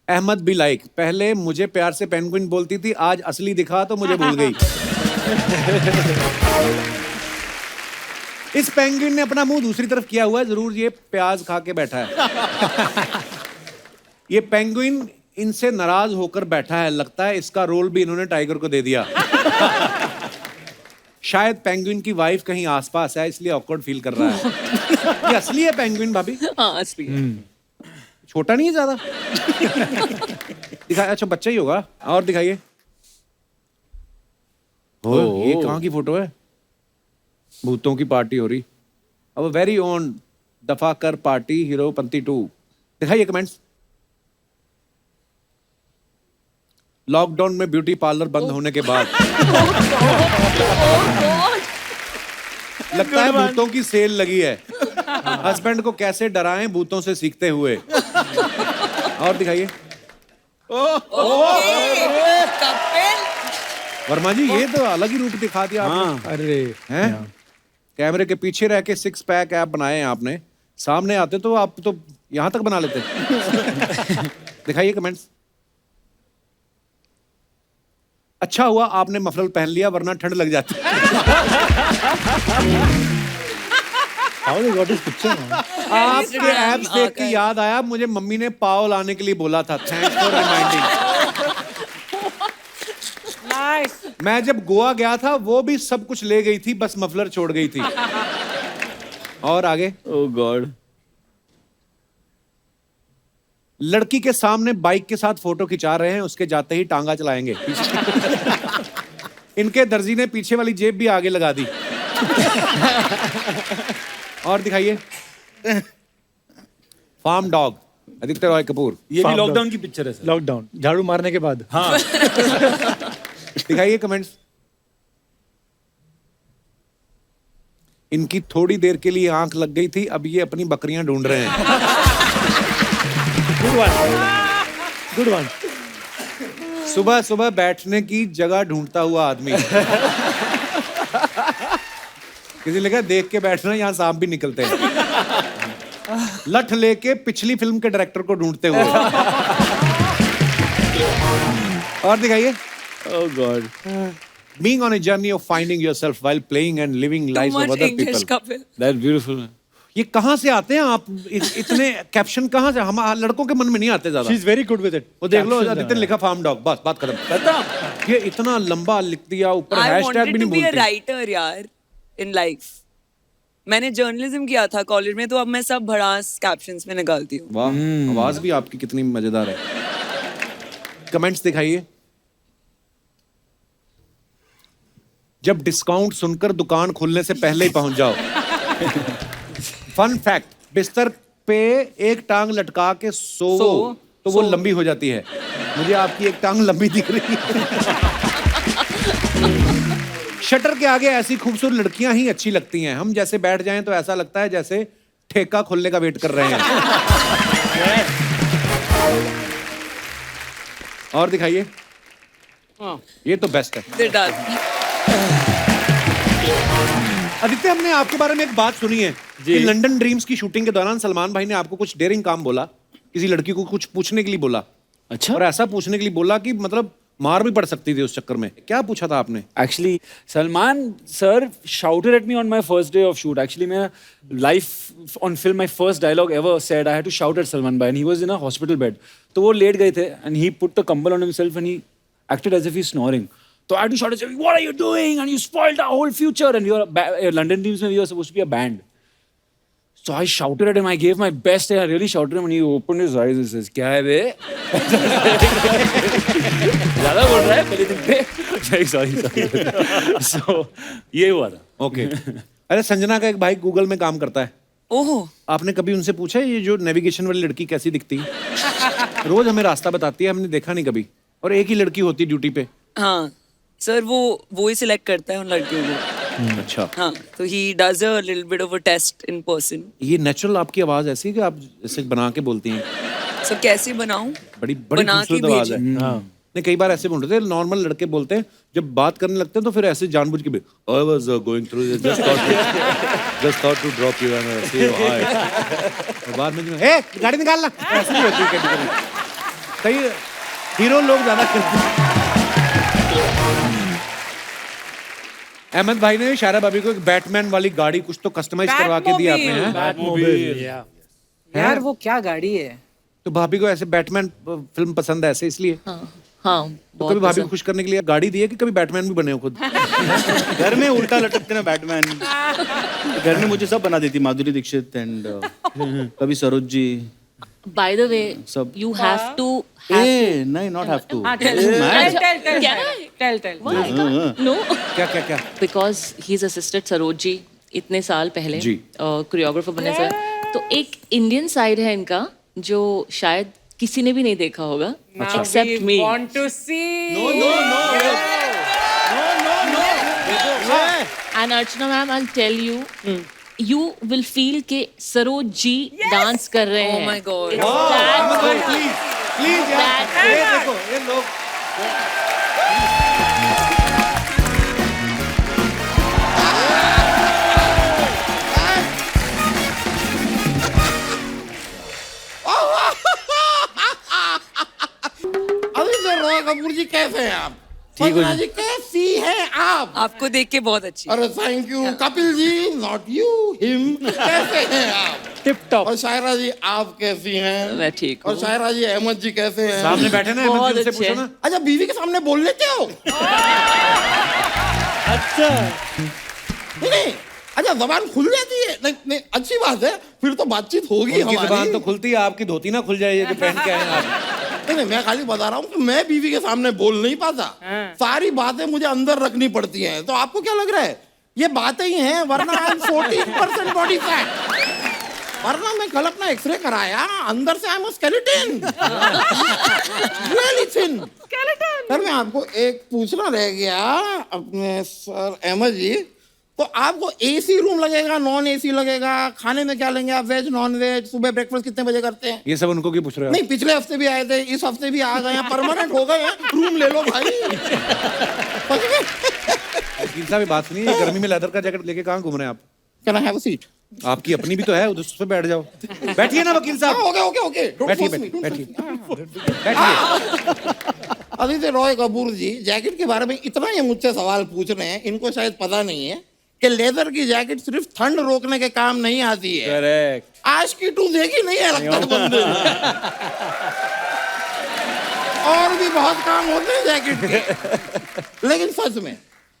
अहमद भी लाइक, पहले मुझे प्यार से पेंगुइन बोलती थी, आज असली दिखा तो मुझे भूल गई। इस पेंगुइन ने अपना मुंह दूसरी तरफ किया हुआ है, जरूर ये प्याज खा के बैठा है। ये पेंगुइन इनसे नाराज होकर बैठा है, लगता है इसका रोल भी इन्होंने टाइगर को दे दिया। शायद पेंगुइन की वाइफ कहीं आसपास है इसलिए ऑकवर्ड फील कर रहा है। ये असली है पेंगुइन भाभी? हाँ असली है। छोटा नहीं है ज्यादा? दिखाइए। अच्छा बच्चा ही होगा। और दिखाइए। ये कहाँ की फोटो है? भूतों की पार्टी हो रही। अब वेरी ओन दफाकर पार्टी हीरोपंती 2। दिखाइए कमेंट्स। लॉकडाउन में ब्यूटी पार्लर बंद होने के बाद लगता है भूतों की सेल लगी है। हस्बैंड को कैसे डराएं भूतों से सीखते हुए। और दिखाइए। वर्मा जी ये तो अलग ही रूप दिखा दिया आपने। अरे हैं? कैमरे के पीछे रह के 6 पैक ऐप बनाए हैं आपने, सामने आते तो आप तो यहां तक बना लेते। दिखाइए कमेंट्स। अच्छा हुआ आपने मफलर पहन लिया वरना ठंड लग जाती। आपके ऐप्स देख के याद आया, मुझे मम्मी ने पाव लाने के लिए बोला था। Thanks for reminding. नाइस। मैं जब गोवा गया था वो भी सब कुछ ले गई थी, बस मफलर छोड़ गई थी। और आगे। ओह गॉड। लड़की के सामने बाइक के साथ फोटो खिंचा रहे हैं, उसके जाते ही टांगा चलाएंगे। इनके दर्जी ने पीछे वाली जेब भी आगे लगा दी। और दिखाइए। Farm dog Aditya Roy Kapoor. ये भी लॉकडाउन की पिक्चर है सर। लॉकडाउन झाड़ू मारने के बाद। हाँ। दिखाइए कमेंट्स। इनकी थोड़ी देर के लिए आंख लग गई थी, अब ये अपनी बकरियां ढूंढ रहे हैं। Good one. सुबह सुबह बैठने की जगह ढूंढता हुआ आदमी। किसी लगा देख के बैठना, यहाँ सांप भी निकलते हैं। लठ लेके पिछली फिल्म के डायरेक्टर को ढूंढते हुए। और दिखाइए। ओह God. Being on a journey of finding yourself while playing and living lives of other people. That's beautiful. ये कहाँ से आते हैं आप? इतने कैप्शन कहाँ से? हम लड़कों के मन में नहीं आते ज्यादा। She's very good with it. वो देख लो, आदित्य ने लिखा फार्म डॉग, बस बात खत्म। ये इतना लंबा लिख दिया, ऊपर हैशटैग भी नहीं बोलती। राइटर यार इन लाइफ। मैंने जर्नलिज्म किया था कॉलेज में, तो अब मैं सब भड़ास कैप्शंस में निकालती हूँ। वाह, आवाज भी आपकी कितनी मजेदार है। कमेंट्स दिखाइए। जब डिस्काउंट सुनकर दुकान खुलने से पहले ही पहुंच जाओ। फन फैक्ट, बिस्तर पे एक टांग लटका के सोवो तो तो वो लंबी हो जाती है। मुझे आपकी एक टांग लंबी दिख रही है। शटर के आगे ऐसी खूबसूरत लड़कियां ही अच्छी लगती हैं। हम जैसे बैठ जाएं तो ऐसा लगता है जैसे ठेका खोलने का वेट कर रहे हैं। और दिखाइए। ये तो बेस्ट है। आदित्य, हमने आपके बारे में एक बात सुनी है कि लंदन ड्रीम्स की शूटिंग के दौरान सलमान भाई ने आपको कुछ डेयरिंग काम बोला, किसी लड़की को कुछ पूछने के लिए बोला। अच्छा। और ऐसा पूछने के लिए बोला कि मतलब मार भी पड़ सकती थी उस चक्कर में। क्या पूछा था आपने? Actually, Salman sir shouted at me on my first day of shoot. Actually, मैं live on film, my first dialogue ever said, I had to shout at Salman bhai, and he was in a hospital bed. तो वो late गए थे, and he put the कंबल on himself, and he acted as if he's snoring. So I had to shout at him, what are you doing? And you spoiled our whole future. And we were London Dreams, we were supposed to be a band. So I shouted at him. I gave my best. I really shouted at him, and he opened his eyes and says, "क्या है बे?" ज़्यादा बोल रहा है पहले दिन पे। Sorry. So ये हुआ था। ओके। अरे संजना का एक भाई गूगल में काम करता है। ओह। आपने कभी उनसे पूछा ये जो नेविगेशन वाली लड़की कैसी दिखती है? रोज हमें रास्ता बताती है, हमने देखा नहीं कभी। और एक ही लड़की होती है ड्यूटी पे। हाँ सर, वो ही सिलेक्ट करता है उन लड़कियों को। अच्छा। हाँ, तो he does a little bit of a test in person. ये नेचुरल आपकी आवाज ऐसी है कि आप ऐसे बना के बोलती हैं? सर कैसे बनाऊं? बड़ी बना के खूबसूरत आवाज है। भेजें। नहीं, कई बार ऐसे बोल रहे थे, नॉर्मल लड़के बोलते हैं, जब बात करने लगते हैं तो फिर ऐसे जानबूझ के I was going through this, just thought to drop you and say hi। और बाद में ए गाड़ी निकालना, ऐसे ही होती है कभी-कभी। कई हीरो लोग ज्यादा करते हैं। अहमद भाई ने शायरा भाभी को एक बैटमैन वाली गाड़ी कुछ तो कस्टमाइज करवा के दी आपने, हैं? यार वो क्या गाड़ी है? तो भाभी को ऐसे बैटमैन फिल्म पसंद है ऐसे इसलिए? हाँ, तो कभी भाभी को खुश करने के लिए गाड़ी दी है कि कभी बैटमैन भी बने हो खुद? घर में उल्टा लटकते ना बैटमैन। घर में मुझे सब बना देती, माधुरी दीक्षित एंड कभी Saroj ji. By the way, सब। you have to नहीं, not have to। Tell। No, क्या? because he's assisted Saroj ji इतने साल पहले जी। कोरियोग्राफर बने सर। तो एक इंडियन साइड है इनका जो शायद किसी ने भी नहीं देखा होगा except me. Want to see? No। And Archana ma'am, I'll tell you, you will feel के सरोज जी डांस कर रहे हैं। Oh my God. It's that good. Please यार, ये देखो ये लोग। आदित्य रॉय कपूर जी कैसे हैं आप? ठीक हो संजना जी कैसी हैं आप? आपको देख के बहुत अच्छी। अरे thank you Kapil ji, not you, him. कैसे हैं आप? Tip top. और शायरा जी आप कैसी हैं? मैं ठीक हूँ। और शायरा जी, अहमद जी कैसे हैं? सामने बैठे ना, बहुत अहमद जी, उनसे अच्छे। पूछो ना। अच्छा, बीवी के सामने बोल लेते हो? अच्छा। नहीं, अच्छा जबान खुल जाती है? नहीं, अच्छी बात है, फिर तो बातचीत होगी उनकी हमारी। जुबान तो खुलती है, आपकी धोती ना खुल जाए ये जो पहन के आए हैं आप। नहीं, मैं खाली बता रहा हूँ कि मैं बीवी के सामने बोल नहीं पाता। सारी बातें मुझे अंदर रखनी पड़ती हैं। तो आपको क्या लग रहा है ये बातें ही हैं? वरना 14% बॉडी फैट। वरना मैं कल अपना एक्सरे कराया, अंदर से I am skeleton. Really thin skeleton. Sir मैं आपको एक पूछना रह गया अपने सर अहमद जी, तो आपको एसी रूम लगेगा, नॉन एसी लगेगा? खाने में क्या लेंगे आप, वेज नॉन वेज? सुबह ब्रेकफास्ट कितने बजे करते हैं? ये सब उनको क्यों पूछ रहे हो? नहीं, पिछले हफ्ते भी आए थे, इस हफ्ते भी आ गए हैं, परमानेंट हो गए हैं। रूम ले लो भाई। वकील साहब बात सुनिए, गर्मी में लेदर का जैकेट लेके कहाँ घूम रहे हैं आप? Can I have a seat? आपकी अपनी भी तो है, उस पे बैठ जाओ। बैठिए ना वकील साहब। ओके बैठिए। आदित्य रॉय कपूर जी, जैकेट के बारे में इतना ये मुझसे सवाल पूछ रहे हैं, इनको शायद पता नहीं है कि लेदर की जैकेट सिर्फ ठंड रोकने के काम नहीं आती है। Correct. आज की 2 देखी नहीं है लगता है बंदे। और भी बहुत काम होते हैं जैकेट के। लेकिन सच में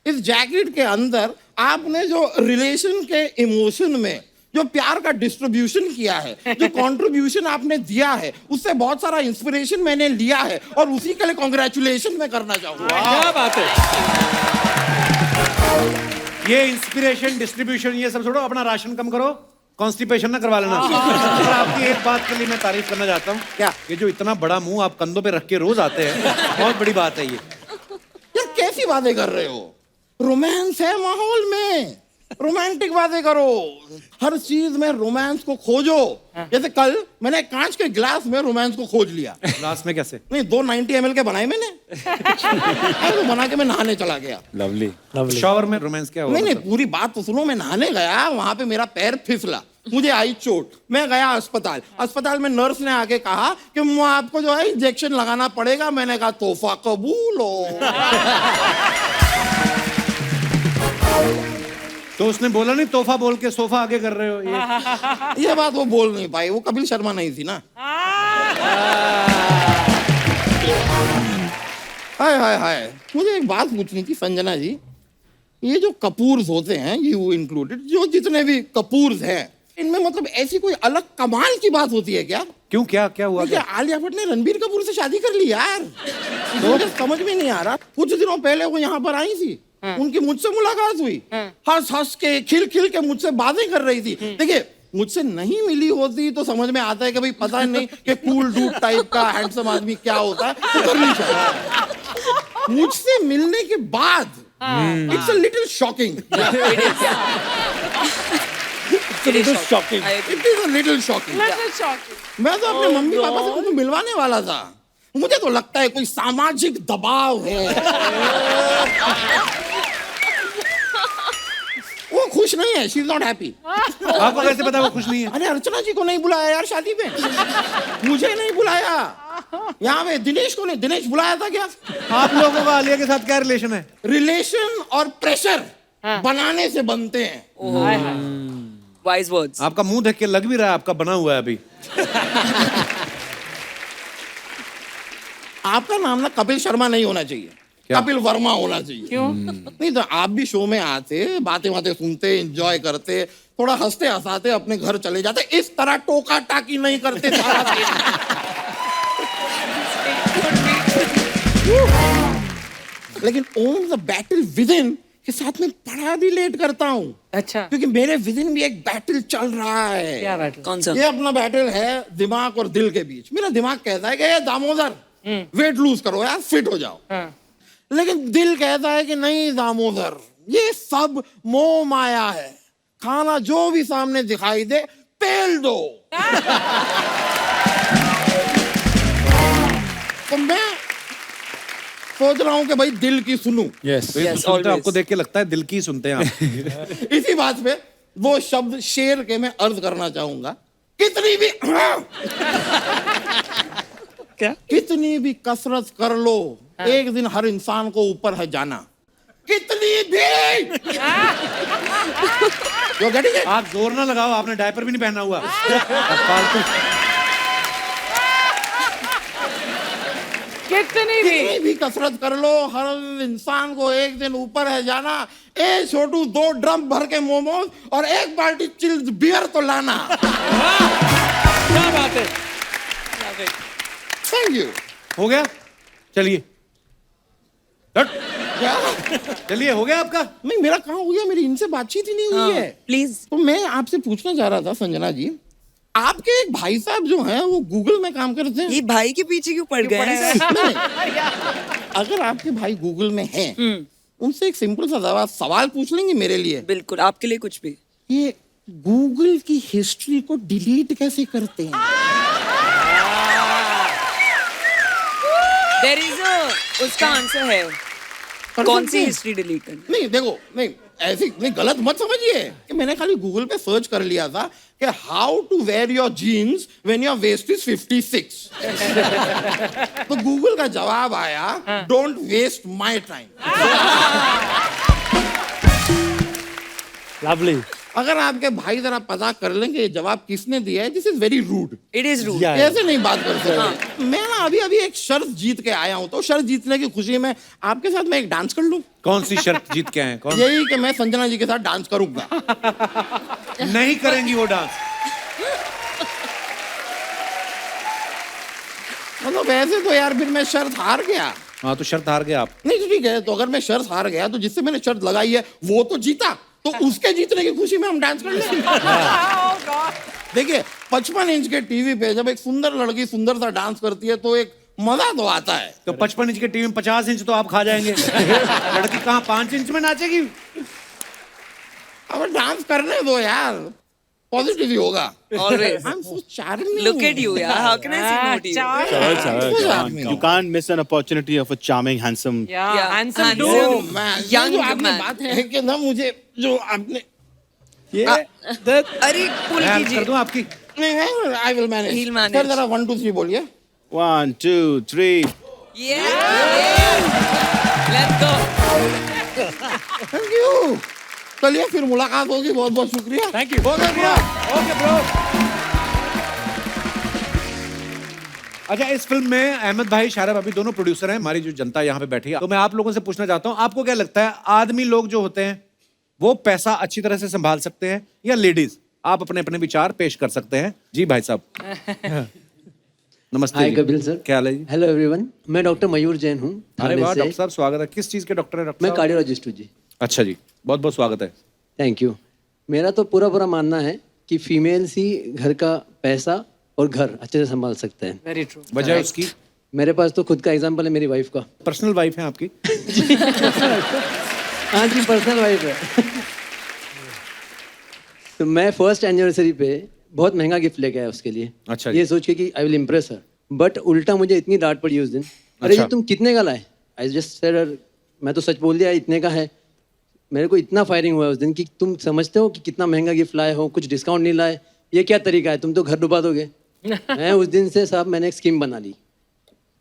इस जैकेट के अंदर आपने जो रिलेशन के इमोशन में जो प्यार का डिस्ट्रीब्यूशन किया है, जो कंट्रीब्यूशन आपने दिया है, उससे बहुत सारा इंस्पिरेशन मैंने लिया है और उसी के लिए कांग्रेचुलेशन मैं करना चाहूंगा। क्या बात है। ये इंस्पिरेशन, डिस्ट्रीब्यूशन, ये सब छोड़ो, अपना राशन कम करो कॉन्स्टिपेशन ना करवा लेना। पर आपकी एक बात के लिए मैं तारीफ करना चाहता हूँ। क्या? ये जो इतना बड़ा मुंह आप कंधों पे रख के रोज आते हैं, बहुत बड़ी बात है ये। यार कैसी बातें कर रहे हो? रोमांस है माहौल में, रोमांटिक बातें करो, हर चीज में रोमांस को खोजो। जैसे कल मैंने कांच के ग्लास में रोमांस को खोज लिया। ग्लास में कैसे? नहीं, 2 90 ml के बनाए मैंने। तो बना के मैं नहाने चला गया। लवली। शॉवर में रोमांस क्या हुआ? नहीं, पूरी बात तो सुनो। मैं नहाने गया, वहां पे मेरा पैर फिसला, मुझे आई चोट, मैं गया अस्पताल। अस्पताल में नर्स ने आके कहा कि आपको जो है इंजेक्शन लगाना पड़ेगा। मैंने कहा तोहफा कबूल हो। तो उसने बोला नहीं तोहफा बोल के सोफा आगे कर रहे हो ये बात वो बोल नहीं पाई, वो कपिल शर्मा नहीं थी ना। हाय हाय हाय, मुझे एक बात पूछनी थी संजना जी। ये जो कपूर्स होते हैं, यू इंक्लूडेड, जो जितने भी कपूर्स हैं, इनमें मतलब ऐसी कोई अलग कमाल की बात होती है क्या? क्यों, क्या क्या हुआ? क्या आलिया भट्ट ने रणबीर कपूर से शादी कर ली यार? तो मुझे समझ में नहीं आ रहा। कुछ दिनों पहले वो यहाँ पर आई थी, उनकी मुझसे मुलाकात हुई, हंस हंस के खिल खिल के मुझसे बातें कर रही थी। देखिए, मुझसे नहीं मिली होती तो समझ में आता है कि भाई पता नहीं कि कूल डूड टाइप का हैंडसम आदमी क्या होता है, तो कर नहीं सकता। मुझसे मिलने के बाद it's a little shocking. It is a little shocking. मैं तो अपने मम्मी पापा से उनको मिलवाने वाला था। मुझे तो लगता है कोई सामाजिक दबाव है। वो खुश नहीं है, शी इज नॉट हैप्पी। आपको कैसे पता वो खुश नहीं है? अरे अर्चना जी को नहीं बुलाया यार शादी में, मुझे नहीं बुलाया। यहाँ पे दिनेश को नहीं, दिनेश बुलाया था क्या? आप लोगों का आलिया के साथ क्या रिलेशन है? रिलेशन और प्रेशर बनाने से बनते हैं। Wise words. आपका मुंह देख के लग भी रहा है आपका बना हुआ है अभी। आपका नाम ना कपिल शर्मा नहीं होना चाहिए, कपिल वर्मा होना चाहिए। क्यों? नहीं तो आप भी शो में आते, बातें बातें सुनते, एंजॉय करते, थोड़ा हंसते हंसाते अपने घर चले जाते, इस तरह टोका टाकी नहीं करते सारा दिन। लेकिन own the battle within के साथ में बड़ा रिलेट करता हूँ। अच्छा, क्योंकि मेरे विदिन भी एक बैटल चल रहा है। क्या बैटल? कौन सा? ये अपना बैटल है दिमाग और दिल के बीच। मेरा दिमाग कहता है कि ये दामोदर वेट लूज करो यार, फिट हो जाओ। लेकिन दिल कहता है कि नहीं दामोदर, ये सब मोह माया है, खाना जो भी सामने दिखाई दे पेल दो। तो मैं सोच रहा हूं कि भाई दिल की सुनूं। आपको देख के लगता है दिल की सुनते हैं आप। इसी बात पे वो शब्द शेर के मैं अर्ज करना चाहूंगा। कितनी भी क्या? कितनी भी कसरत कर लो, एक दिन हर इंसान को ऊपर है जाना। कितनी भी जो getting it? आप जोर ना लगाओ, आपने डायपर भी नहीं पहना हुआ। फालतू। कितनी भी कसरत कर लो, हर इंसान को एक दिन ऊपर है जाना। ए छोटू, 2 ड्रम भर के मोमोज और 1 बाल्टी चिल्ड बियर तो लाना। क्या बात है? Thank you. हो गया, चलिए क्या? चलिए, हो गया आपका? नहीं, मेरा कहाँ हो गया? मेरी इनसे बातचीत ही नहीं हुई है। प्लीज। तो मैं आपसे पूछना चाह रहा था संजना जी, आपके एक भाई साहब जो हैं वो गूगल में काम करते हैं। ये भाई के पीछे क्यों पड़ गए हैं? अगर आपके भाई गूगल में हैं, उनसे एक सिंपल सा सवाल पूछ लेंगे मेरे लिए? बिल्कुल, आपके लिए कुछ भी। ये गूगल की हिस्ट्री को डिलीट कैसे करते हैं? There is a, उसका आंसर है। कौन सी हिस्ट्री डिलीट करनी? नहीं देखो, नहीं ऐसी नहीं, गलत मत समझिए कि मैंने खाली गूगल पे सर्च कर लिया था कि how to wear your jeans when your waist is 56। तो गूगल का जवाब आया, don't waste my time. Lovely. अगर आपके भाई जरा पता कर लेंगे जवाब किसने दिया है, this is very rude. It is rude. ऐसे नहीं बात कर सकते। मैं ना अभी एक शर्त जीत के आया हूँ, तो शर्त जीतने की खुशी में आपके साथ मैं एक डांस कर लूं। कौन सी शर्त जीत के आए? कौन? यही कि मैं संजना जी के साथ डांस करूंगा। नहीं करेंगी वो डांस। मतलब ऐसे तो यार फिर मैं शर्त हार गया। हाँ, तो शर्त हार गए आप। नहीं तो ठीक है, तो अगर मैं शर्त हार गया तो जिससे मैंने शर्त लगाई है वो तो जीता, तो उसके जीतने की खुशी में हम डांस कर लेंगे। देखिए 55 इंच के टीवी पे जब एक सुंदर लड़की सुंदर सा डांस करती है तो एक मजा तो आता है। तो 55 इंच के टीवी में 50 इंच तो आप खा जाएंगे। लड़की कहाँ 5 इंच में नाचेगी? अब डांस करने दो यार, पॉजिटिव ही होगा। Always. I'm so charming. Look at you, yeah. How can I say no to you? You can't miss an opportunity of a charming, handsome. Yeah, handsome Oh dude. man, Young ये जो आपने man. बात है कि ना मुझे जो आपने अरे पुल मैं कीजिए. कर दूं आपकी? नहीं, I will manage. He'll manage. Sir जरा 1 2 3 बोलिए। 1, 2, 3. Yeah. Let's go. Thank you. चलिए फिर मुलाकात होगी। बहुत बहुत शुक्रिया। Thank you. बहुत शुक्रिया। Okay bro. अच्छा, इस फिल्म में अहमद भाई, शायरा भाभी दोनों प्रोड्यूसर हैं। हमारी जो जनता यहाँ पे बैठी है, तो मैं आप लोगों से पूछना चाहता हूँ, आपको क्या लगता है आदमी लोग जो होते हैं वो पैसा अच्छी तरह से संभाल सकते हैं या लेडीज? आप अपने अपने विचार पेश कर सकते हैं। जी भाई साहब। नमस्ते हाय जी। कपिल सर। क्या हाल है जी? हेलो एवरीवन, मैं डॉक्टर मयूर जैन हूँ। अरे वाह से। डॉक्टर साहब, स्वागत है। किस चीज के डॉक्टर हैं डॉक्टर मैं साहब? कार्डियोलॉजिस्ट हूँ जी। अच्छा जी, बहुत बहुत स्वागत है। Thank you. मेरा तो पूरा मानना है कि फीमेल्स ही घर का पैसा और घर अच्छे से संभाल सकते हैं। Very true. वजह उसकी? मेरे पास तो खुद का एग्जांपल है मेरी वाइफ का। पर्सनल वाइफ है आपकी? हाँ जी, पर्सनल वाइफ है। तो मैं फर्स्ट एनिवर्सरी पे बहुत महंगा गिफ्ट लेके आया उसके लिए। अच्छा ये सोच के कि I will impress her, but उल्टा मुझे इतनी डांट पड़ी उस दिन। अरे अच्छा। ये तुम कितने का लाए? आई जस्ट सेड, मैं तो सच बोल दिया इतने का है। मेरे को इतना फायरिंग हुआ उस दिन कि तुम समझते हो कि कितना महंगा गिफ्ट लाए हो, कुछ डिस्काउंट नहीं लाए, ये क्या तरीका है, तुम तो घर डुबा दोगे। मैं उस दिन से साहब मैंने एक स्कीम बना ली।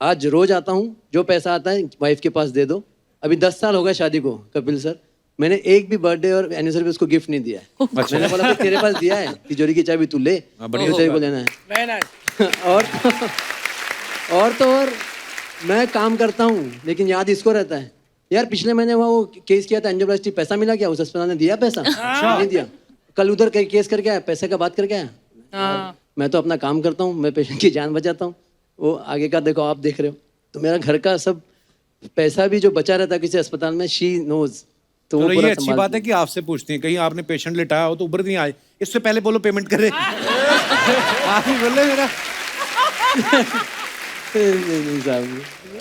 आज रोज आता हूँ, जो पैसा आता है वाइफ के पास दे दो। अभी 10 साल हो गए शादी को कपिल सर, मैंने एक भी बर्थडे और एनिवर्सरी पे उसको गिफ्ट नहीं दिया है। मैंने बोला तेरे पास दिया है, तिजोरी की चाबी तू ले, बढ़िया जो तेरे को लेना है। और मैं काम करता हूँ लेकिन याद इसको रहता है, यार पिछले महीने वहाँ वो केस किया था एंजियोप्लास्टी, पैसा मिला क्या? उस अस्पताल ने दिया पैसा? नहीं दिया। कल उधर केस करके आया, पैसे का बात करके आया। मैं तो अपना काम करता हूँ, मैं पेशेंट की जान बचाता हूँ, वो आगे का देखो आप देख रहे हो। तो मेरा घर का सब पैसा भी जो बचा रहता है किसी अस्पताल में, शी नोज। तो वो ये अच्छी बात है कि आपसे पूछती हैं, कहीं आपने पेशेंट लिटाया हो तो ऊपर नहीं आए, इससे पहले बोलो पेमेंट करे। आप ही बोले मेरा।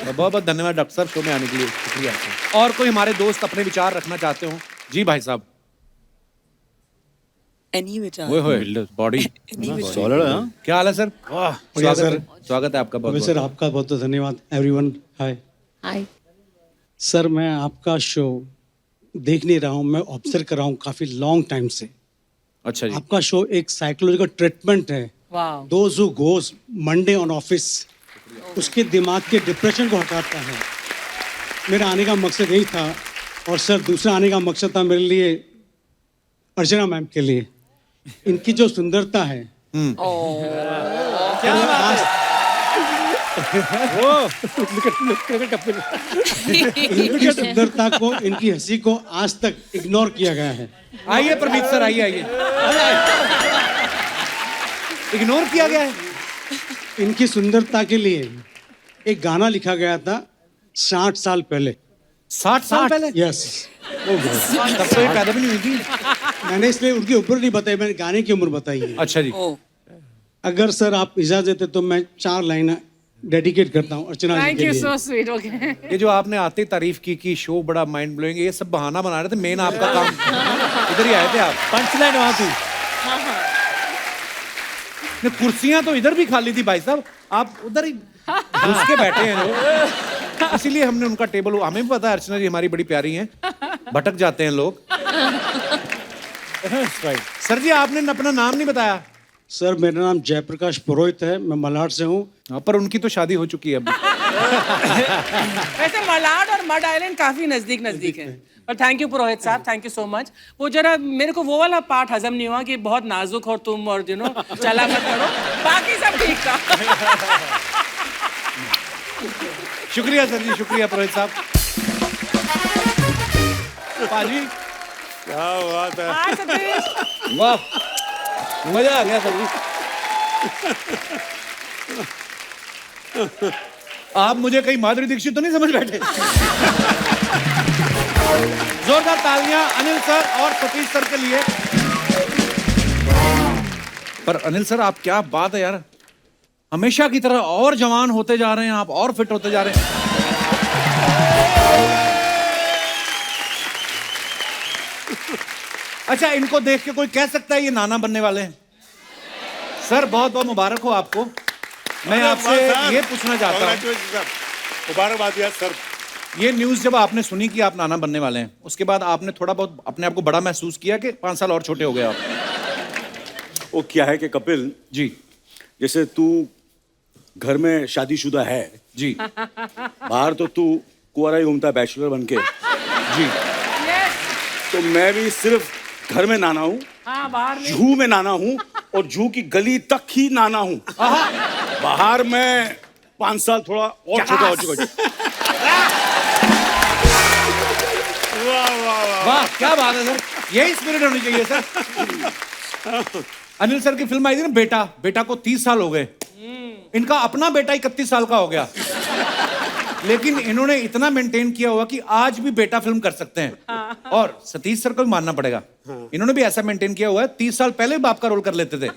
बहुत बहुत धन्यवाद डॉक्टर साहब शो में आने के लिए, शुक्रिया। और कोई हमारे दोस्त अपने विचार रखना चाहते हो? जी भाई साहब। Any विचार? ओए होए बॉडी क्या हाल है सर? स्वागत है आपका। बहुत सर आपका बहुत बहुत धन्यवाद। Everyone hi. हाय। सर मैं आपका शो देख नहीं रहा हूँ, मैं ऑब्जर्व कर रहा हूँ काफी लॉन्ग टाइम से। अच्छा जी। आपका शो एक साइकोलॉजिकल ट्रीटमेंट है। Those who goes Monday on office, उसके दिमाग के डिप्रेशन को हटाता है। मेरा आने का मकसद यही था। और सर दूसरा आने का मकसद था मेरे लिए अर्चना मैम के लिए। इनकी जो सुंदरता है, इनकी सुंदरता को, इनकी हंसी को आज तक इग्नोर किया गया है। आइए प्रमीत सर, आइए। इग्नोर किया गया है। इनकी सुंदरता के लिए एक गाना लिखा गया था 60 साल पहले। 60 साल पहले? यस। तब तो ये पैदा भी नहीं हुई थी। मैंने इसलिए उनकी उम्र नहीं बताई, मैंने गाने की उम्र बताई है। अच्छा जी। अगर सर आप इजाजत देते तो मैं 4 लाइन डेडिकेट करता हूँ अर्चना जी थैंक के यू लिए। So sweet. ओके। ये जो आपने आते तारीफ की कि शो बड़ा माइंड ब्लोइंग, ये सब बहाना बना रहे थे। मेन आपका काम इधर ही आए थे आप। पंचलाइन वहां थी। कुर्सियां तो इधर भी खाली थी भाई साहब, आप उधर ही घुस के बैठे हैं लोग। इसीलिए हमने उनका टेबल, हमें भी पता है अर्चना जी हमारी बड़ी प्यारी हैं, भटक जाते हैं लोग। सर जी आपने अपना नाम नहीं बताया। सर मेरा नाम जयप्रकाश पुरोहित है, मैं मलाड से हूँ। पर उनकी तो शादी हो चुकी है अब। वैसे मलाड और मड आइलैंड काफी नजदीक है। और थैंक यू पुरोहित साहब, थैंक यू सो मच। वो जरा मेरे को वो वाला पार्ट हजम नहीं हुआ कि बहुत नाजुक हो तुम और चला मत करो, बाकी सब ठीक था। शुक्रिया सर जी, शुक्रिया पुरोहित साहब। पाजी क्या बात है। हाय सतीश। वाह, मजा आ गया सर जी। आप मुझे कहीं माधुरी दीक्षित तो नहीं समझ बैठे? जोरदार तालियां अनिल सर और सतीश सर के लिए। पर अनिल सर, आप क्या बात है यार, हमेशा की तरह और जवान होते जा रहे हैं आप, और फिट होते जा रहे हैं। अच्छा, इनको देख के कोई कह सकता है ये नाना बनने वाले हैं? सर बहुत बहुत मुबारक हो आपको। मैं आपसे ये पूछना चाहता हूँ, मुबारकबाद यार सर। ये न्यूज़ जब आपने सुनी कि आप नाना बनने वाले हैं, उसके बाद आपने थोड़ा बहुत अपने आप को बड़ा महसूस किया कि 5 साल और छोटे हो गए आप? वो क्या है कि कपिल जी, जैसे तू घर में शादीशुदा है जी, बाहर तो तू कुंवारा ही घूमता है बैचलर बन के जी, तो मैं भी सिर्फ घर में नाना हूँ, हाँ, बाहर नहीं। जू में नाना हूँ और जू की गली तक ही नाना हूँ। बाहर मैं 5 साल थोड़ा और छोटा हो चुका हूँ। वाह क्या बात है सर, यही स्पिरिट होनी चाहिए सर। अनिल सर की फिल्म आई थी ना बेटा, बेटा को 30 साल हो गए, इनका अपना बेटा 31 साल का हो गया, लेकिन इन्होंने इतना मेंटेन किया हुआ कि आज भी बेटा फिल्म कर सकते हैं। और सतीश सर को भी मानना पड़ेगा, इन्होंने भी ऐसा मेंटेन किया हुआ है, 30 साल पहले बाप का रोल कर लेते थे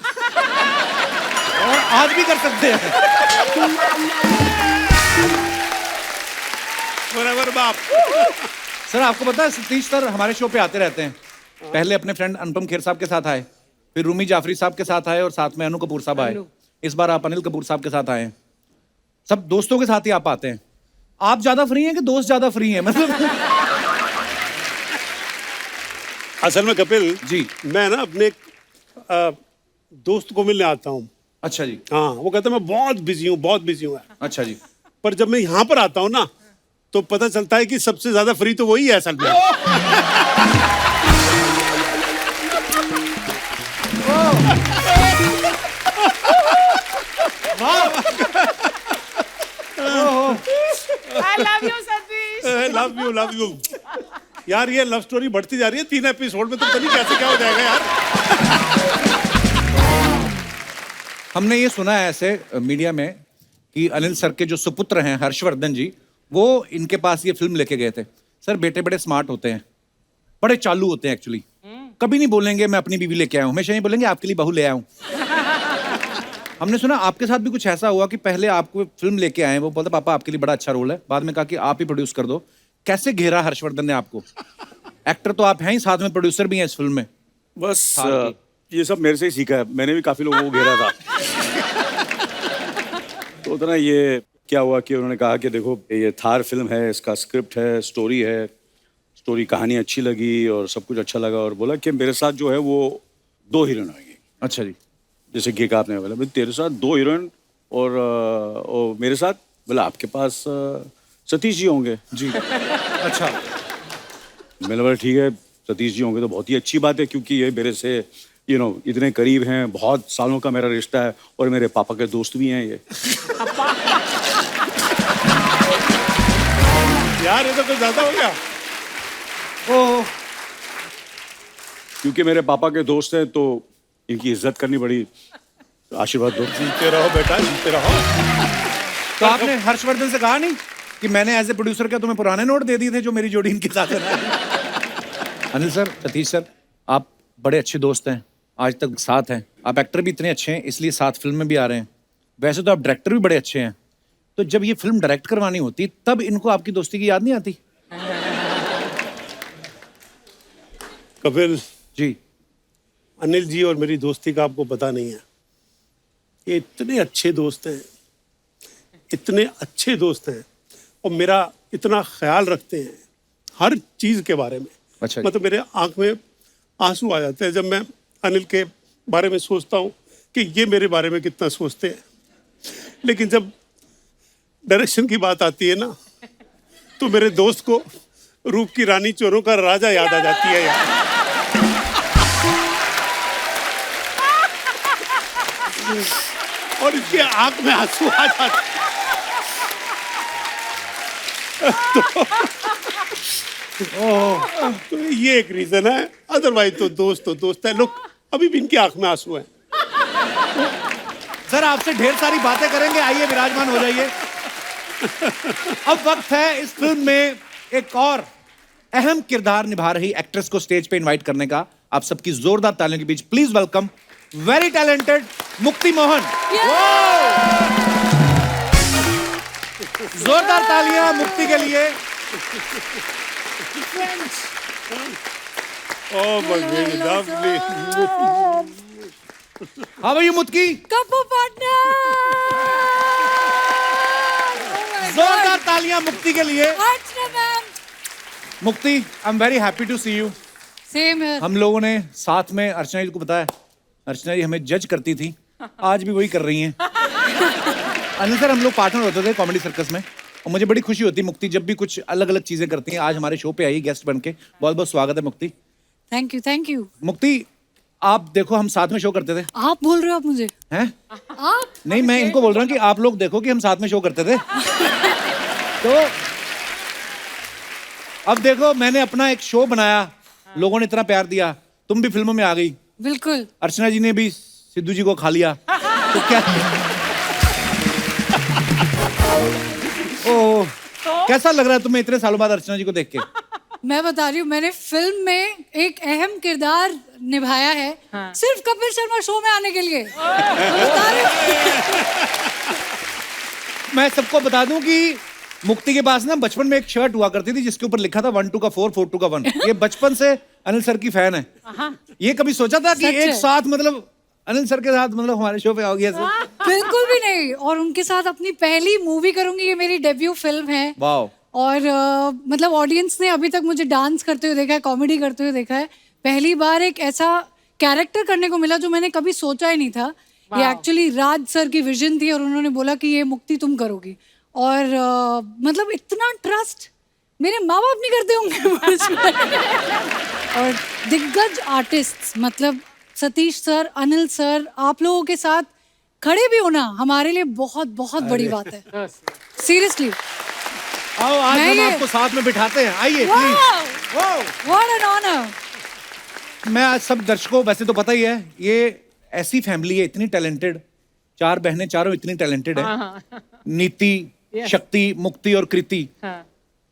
और आज भी कर सकते हैं। बराबर बाप। सर आपको पता है सतीश सर हमारे शो पे आते रहते हैं, पहले अपने फ्रेंड अनुपम खेर साहब के साथ आए, फिर रूमी जाफरी साहब के साथ आए और साथ में अनु कपूर साहब आए, इस बार आप अनिल कपूर साहब के साथ आए हैं। सब दोस्तों के साथ ही आप आते हैं। आप ज्यादा फ्री हैं कि दोस्त ज्यादा फ्री हैं? मतलब असल में कपिल जी, मैं ना अपने दोस्त को मिलने आता हूँ। अच्छा जी, हाँ, वो कहता है मैं बहुत बिजी हूँ, बहुत बिजी हूँ। अच्छा जी, पर जब मैं यहाँ पर आता हूँ ना तो पता चलता है कि सबसे ज्यादा फ्री तो वही है असल में। I love you, Satish. Love you यार, ये लव स्टोरी बढ़ती जा रही है 3 एपिसोड में, तो पता नहीं कैसे क्या हो जाएगा यार। हमने ये सुना है ऐसे मीडिया में कि अनिल सर के जो सुपुत्र हैं हर्षवर्धन जी, वो इनके पास ये फिल्म लेके गए थे। सर बेटे बड़े स्मार्ट होते हैं, बड़े चालू होते हैं एक्चुअली, कभी नहीं बोलेंगे मैं अपनी बीवी लेके आया हूँ, हमेशा ही बोलेंगे आपके लिए बहू ले आया हूँ। हमने सुना आपके साथ भी कुछ ऐसा हुआ कि पहले आपको फिल्म लेके आए, वो बोलते पापा आपके लिए बड़ा अच्छा रोल है, बाद में कहा कि आप ही प्रोड्यूस कर दो। कैसे घेरा हर्षवर्धन ने आपको? एक्टर तो आप हैं ही, साथ में प्रोड्यूसर भी हैं इस फिल्म में। बस ये सब मेरे से ही सीखा है, मैंने भी काफी लोगों को घेरा था। तो उतना ये क्या हुआ कि उन्होंने कहा कि देखो ये थार फिल्म है, इसका स्क्रिप्ट है, स्टोरी है, स्टोरी कहानी अच्छी लगी और सब कुछ अच्छा लगा, और बोला कि मेरे साथ जो है वो 2 हीरोइन आएंगी। अच्छा जी, जैसे कि आपने बोला तेरे साथ 2 हीरोइन और मेरे साथ, बोला आपके पास सतीश जी होंगे जी। अच्छा, मैंने बोला ठीक है सतीश जी होंगे तो बहुत ही अच्छी बात है, क्योंकि ये मेरे से इतने करीब हैं, बहुत सालों का मेरा रिश्ता है और मेरे पापा के दोस्त भी हैं ये। यार ये तो कुछ ज्यादा हो गया। ओह, क्योंकि मेरे पापा के दोस्त हैं तो इनकी इज्जत करनी पड़ी, आशीर्वाद दो। जीते रहो बेटा, जीते रहो। तो आपने हर्षवर्धन से कहा नहीं कि मैंने एज ए प्रोड्यूसर क्या तुम्हें पुराने नोट दे दिए थे जो मेरी जोड़ी इनके साथ है? अनिल सर, सतीश सर, आप बड़े अच्छे दोस्त हैं, आज तक साथ हैं, आप एक्टर भी इतने अच्छे हैं इसलिए साथ फिल्म में भी आ रहे हैं, वैसे तो आप डायरेक्टर भी बड़े अच्छे हैं, तो जब ये फिल्म डायरेक्ट करवानी होती तब इनको आपकी दोस्ती की याद नहीं आती? कपिल जी, अनिल जी और मेरी दोस्ती का आपको पता नहीं है, ये इतने अच्छे दोस्त हैं, इतने अच्छे दोस्त हैं और मेरा इतना ख्याल रखते हैं हर चीज के बारे में। अच्छा, मतलब मेरे आंख में आंसू आ जाते हैं जब मैं अनिल के बारे में सोचता हूँ कि ये मेरे बारे में कितना सोचते हैं, लेकिन जब डायरेक्शन की बात आती है ना तो मेरे दोस्त को रूप की रानी चोरों का राजा याद आ जाती है यार। और इसके आंख में आंसू आ जाते तो ये एक रीजन है, अदरवाइज तो दोस्त है। लोग अभी भी इनकी आंख में आंसू हैं। सर आपसे ढेर सारी बातें करेंगे, आइए विराजमान हो जाइए। अब वक्त है इस फिल्म में एक और अहम किरदार निभा रही एक्ट्रेस को स्टेज पे इनवाइट करने का। आप सबकी जोरदार तालियों के बीच प्लीज वेलकम वेरी टैलेंटेड मुक्ति मोहन। जोरदार तालियां मुक्ति के लिए। Oh, but very lovely. How are you, मुक्ति? Couple partner. जोरदार तालियां मुक्ति के लिए। Archana ma'am. Mukti, I am very happy to see you. Same here. हम लोगों ने साथ में अर्चना जी को बताया, अर्चना जी हमें जज करती थी, आज भी वही कर रही हैं। अनिल सर, हम लोग पार्टनर होते थे कॉमेडी सर्कस में, और मुझे बड़ी खुशी होती मुक्ति जब भी कुछ अलग अलग चीजें करती हैं। आज हमारे शो पे आई गेस्ट बन के, बहुत बहुत स्वागत है मुक्ति। Thank you, thank you. मुक्ति, आप देखो हम साथ में शो करते थे। आप बोल रहे हो आप मुझे? हैं? आप? नहीं, मैं इनको बोल रहा हूँ कि आप लोग देखो कि हम साथ में शो करते थे। तो अब देखो, मैंने अपना एक शो बनाया, लोगों ने इतना प्यार दिया, तुम भी फिल्मों में आ गई। बिल्कुल। अर्चना जी ने भी सिद्धू जी को खा लिया। तो क्या ओह, कैसा लग रहा है तुम्हें इतने सालों बाद अर्चना जी को देख के? मैं बता रही हूँ, मैंने फिल्म में एक अहम किरदार निभाया है, सिर्फ कपिल शर्मा शो में आने के लिए। बता रही हूँ। मैं सबको बता दूं कि मुक्ति के पास ना बचपन में एक शर्ट हुआ करती थी जिसके ऊपर लिखा था 1 2 का 4 4 2 का 1। ये बचपन से अनिल सर की फैन है। ये कभी सोचा था कि एक साथ मतलब अनिल सर के साथ मतलब हमारे शो पे आओगी ऐसे? बिल्कुल भी नहीं। और उनके साथ अपनी पहली मूवी करूंगी, ये मेरी डेब्यू फिल्म है। वाओ। और मतलब ऑडियंस ने अभी तक मुझे डांस करते हुए देखा है, कॉमेडी करते हुए देखा है। पहली बार एक ऐसा कैरेक्टर करने को मिला जो मैंने कभी सोचा ही नहीं था। ये एक्चुअली राज सर की विजन थी और उन्होंने बोला कि ये मुक्ति तुम करोगी। और मतलब इतना ट्रस्ट मेरे माँ बाप नहीं करते होंगे। और दिग्गज आर्टिस्ट मतलब सतीश सर, अनिल सर, आप लोगों के साथ खड़े भी होना हमारे लिए बहुत बहुत बड़ी बात है। सीरियसली। आओ आज हम आपको साथ में बिठाते हैं, आइए प्लीज। What an honour. मैं आज सब दर्शकों, वैसे तो पता ही है ये ऐसी फैमिली है, इतनी टैलेंटेड, 4 बहनें, चारों इतनी टैलेंटेड है। नीति, शक्ति, मुक्ति और कृति।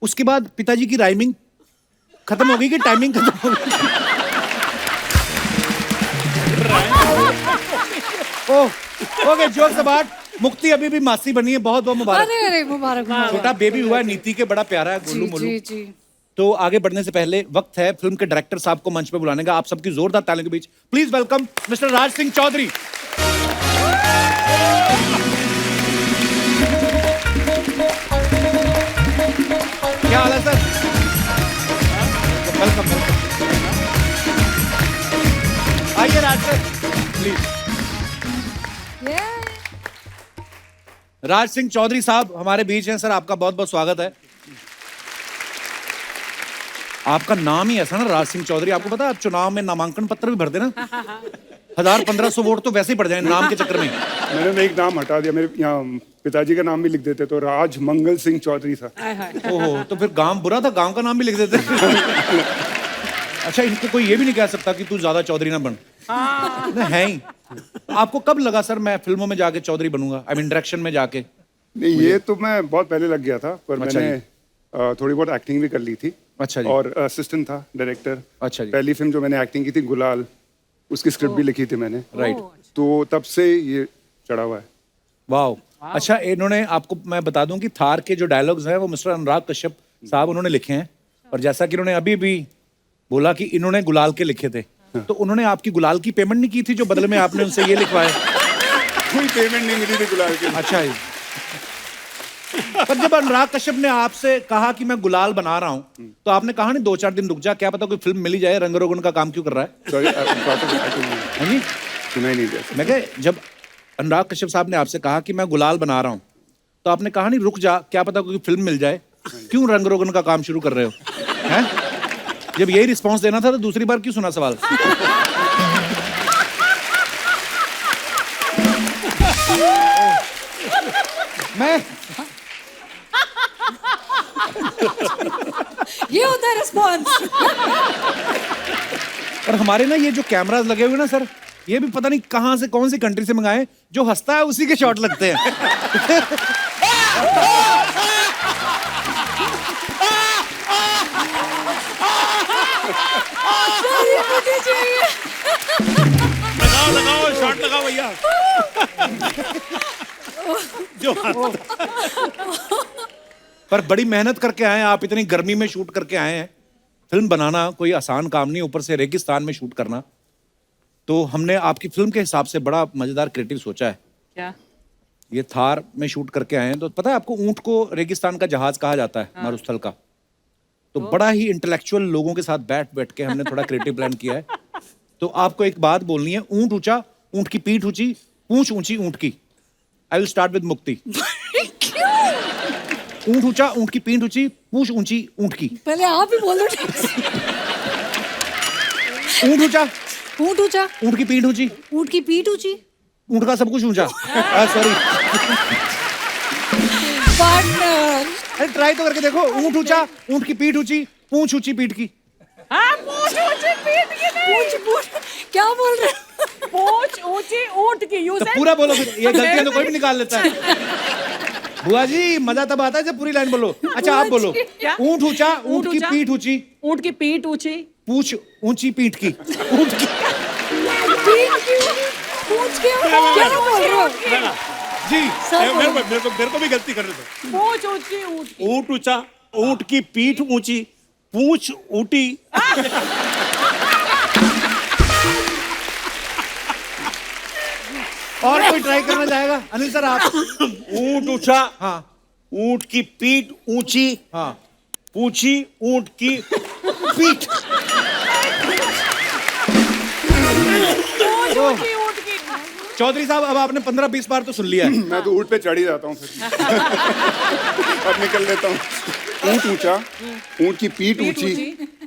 उसके बाद पिताजी की राइमिंग खत्म हो गई कि टाइमिंग खत्म हो गई? ओह, ओके, जोक्स अपार्ट, मुक्ति अभी भी मासी बनी है, बहुत बहुत मुबारक। अरे मुबारक। छोटा बेबी हुआ है नीति के, बड़ा प्यारा है, गोलू मोलू। जी जी। तो आगे बढ़ने से पहले वक्त है फिल्म के डायरेक्टर साहब को मंच पे बुलाने का। आप सबकी जोरदार तालियों के बीच please welcome mister Raj Singh Chaudhary. क्या हाल है सर? Welcome welcome. आइए राज सर प्लीज। राज सिंह चौधरी साहब हमारे बीच हैं। सर आपका बहुत बहुत स्वागत है। आपका नाम ही ऐसा ना, राज सिंह चौधरी। आपको पता है आप चुनाव में नामांकन पत्र भी भर देना, 1000-1500 वोट तो वैसे ही पड़ जाए नाम के चक्कर में। मैंने एक नाम हटा दिया, मेरे यहाँ पिताजी का नाम भी लिख देते तो राज मंगल सिंह चौधरी था। ओहो, तो फिर गांव बुरा था, गांव का नाम भी लिख देते। अच्छा, इनको कोई ये भी नहीं कह सकता कि तू ज्यादा चौधरी ना बन। है ही। आपको कब लगा सर मैं फिल्मों में जाके चौधरी बनूंगा, आई मीन डायरेक्शन में जाके? नहीं, ये तो मैं बहुत पहले लग गया था, पर मैंने थोड़ी बहुत एक्टिंग भी कर ली थी। अच्छा जी। और असिस्टेंट था डायरेक्टर। अच्छा जी। पहली फिल्म जो मैंने एक्टिंग की थी गुलाल, उसकी स्क्रिप्ट भी लिखी थी मैंने। राइट। तो तब से ये चढ़ा हुआ है। वाह। अच्छा, इन्होंने आपको मैं बता दूं कि थार के जो डायलॉग्स हैं वो मिस्टर अनुराग कश्यप साहब उन्होंने लिखे हैं। और जैसा कि इन्होंने अभी भी बोला कि इन्होंने गुलाल के लिखे थे, तो उन्होंने आपकी गुलाल की पेमेंट नहीं की थी जो बदले में आपने उनसे ये लिखवाया? कोई पेमेंट नहीं मिली थी गुलाल की। अच्छा जी। पर जब अनुराग कश्यप ने आपसे कहा कि मैं गुलाल बना रहा हूँ, तो आपने कहा नहीं 2-4 दिन रुक जा, क्या पता कोई फिल्म मिली जाए, रंग रोगन का काम क्यों कर रहा है? सॉरी, सुना ही नहीं दिया। मैं कह, जब अनुराग कश्यप साहब ने आपसे कहा कि मैं गुलाल बना रहा हूँ, तो आपने कहा नहीं रुक जा, क्या पता कोई फिल्म मिल जाए, क्यों रंग रोगन का काम शुरू कर रहे हो? हैं? जब यही रिस्पॉन्स देना था तो दूसरी बार क्यों सुना सवाल? मैं ये होता है रिस्पॉन्स। और हमारे ना ये जो कैमरास लगे हुए ना सर, ये भी पता नहीं कहां से, कौन सी कंट्री से मंगाए, जो हंसता है उसी के शॉट लगते हैं। लगाओ लगाओ पर बड़ी मेहनत करके आए हैं आप, इतनी गर्मी में शूट करके आए हैं। फिल्म बनाना कोई आसान काम नहीं, ऊपर से रेगिस्तान में शूट करना। तो हमने आपकी फिल्म के हिसाब से बड़ा मजेदार क्रिएटिव सोचा है। क्या? ये थार में शूट करके आए हैं, तो पता है आपको ऊंट को रेगिस्तान का जहाज कहा जाता है, मरुस्थल का। तो बड़ा ही इंटेलेक्चुअल लोगों के साथ बैठ बैठ के हमने थोड़ा क्रिएटिव प्लान किया है। तो आपको एक बात बोलनी है, ऊंट ऊंचा, ऊंट की पीठ ऊंची, पूंछ ऊंची ऊंट की। आई विल स्टार्ट विद मुक्ति। ऊंट ऊंचा, ऊंट की पीठ ऊंची, पूंछ ऊंची ऊंट की। पहले आप ही बोलो। ऊंट ऊंचा, ऊंट ऊंचा, ऊंट की पीठ ऊंची, ऊंट की पीठ ऊंची, ऊंट का सब कुछ ऊंचा। सॉरी, अरे ट्राई तो करके देखो। ऊंट ऊंचा, ऊंट की पीठ ऊंची, पूंछ ऊंची पीठ की। हाँ, पूंछ ऊंची पीठ की नहीं। पूंछ क्या बोल रहे हो? पूंछ ऊंची ऊंट की। तो पूरा बोलो फिर, ये गलतियां तो कोई भी निकाल लेता है। बुआ जी मजा तब आता है जब पूरी लाइन बोलो। अच्छा आप बोलो। ऊंट ऊंचा, ऊंट की पीठ ऊंची, ऊंट की पीठ ऊंची, पूंछ ऊंची पीठ की। ऊंट की पूंछ क्या बोल रहे हो? जी मेरे को भी गलती कर रहे थे। पूंछ ऊंची ऊंट की। ऊंट ऊंचा, ऊंट की पीठ ऊंची, पूंछ ऊंटी। और कोई ट्राई करना चाहेगा? अनिल सर आप। ऊंट ऊंचा, हाँ, ऊंट की पीठ ऊंची, हाँ, पूंछी ऊंट की पीठ। चौधरी साहब अब आपने 15-20 बार तो सुन लिया है। मैं तो ऊंट पे चढ़ ही जाता हूँ फिर। अब निकल लेता हूँ। ऊंट ऊंचा, ऊंट की पीठ ऊंची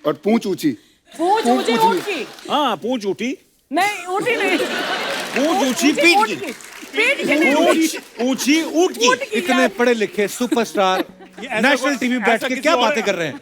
और पूंछ ऊंची। पूंछ ऊंची ऊंट की। हाँ, पूंछ ऊंटी नहीं, ऊंटी नहीं। पूंछ ऊंची पीठ की। पीठ की नहीं। पूंछ ऊंची ऊंट की। इतने पढ़े लिखे सुपरस्टार नेशनल टीवी बैठ के क्या बातें कर रहे हैं?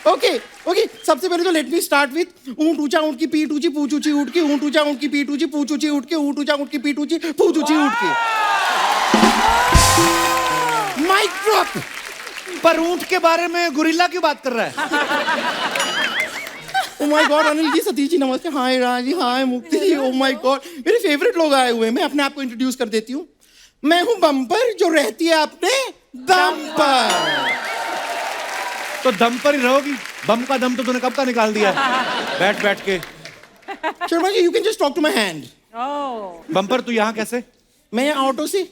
ओके ओके, सबसे पहले तो लेट मी स्टार्ट विथ ऊंट ऊंचा, ऊंट की पीठ ऊंची, पूंछ ऊंची ऊंट की। ऊंट ऊंचा, ऊंट की पीठ ऊंची, पूंछ ऊंची ऊंट की। ऊंट ऊंचा, ऊंट की पीठ ऊंची, पूंछ ऊंची ऊंट की। Mic drop. पर ऊंट के बारे में गुरिल्ला की बात कर रहा है। Oh my God, Anil ji, Satish ji नमस्ते। हाय राजी, हाय मुक्ति जी। ओ माय गॉड, मेरे फेवरेट लोग आए हुए हैं। मैं अपने आप को इंट्रोड्यूस कर देती हूँ। मैं हूँ बम्पर, जो रहती है अपने दम पर। तो दम पर ही रहोगी। बम का दम तो तूने कब का निकाल दिया बैठ बैठ के। Sharma ji, you can just talk to my hand. Bumper तू यहाँ कैसे? मैं यहाँ ऑटो से।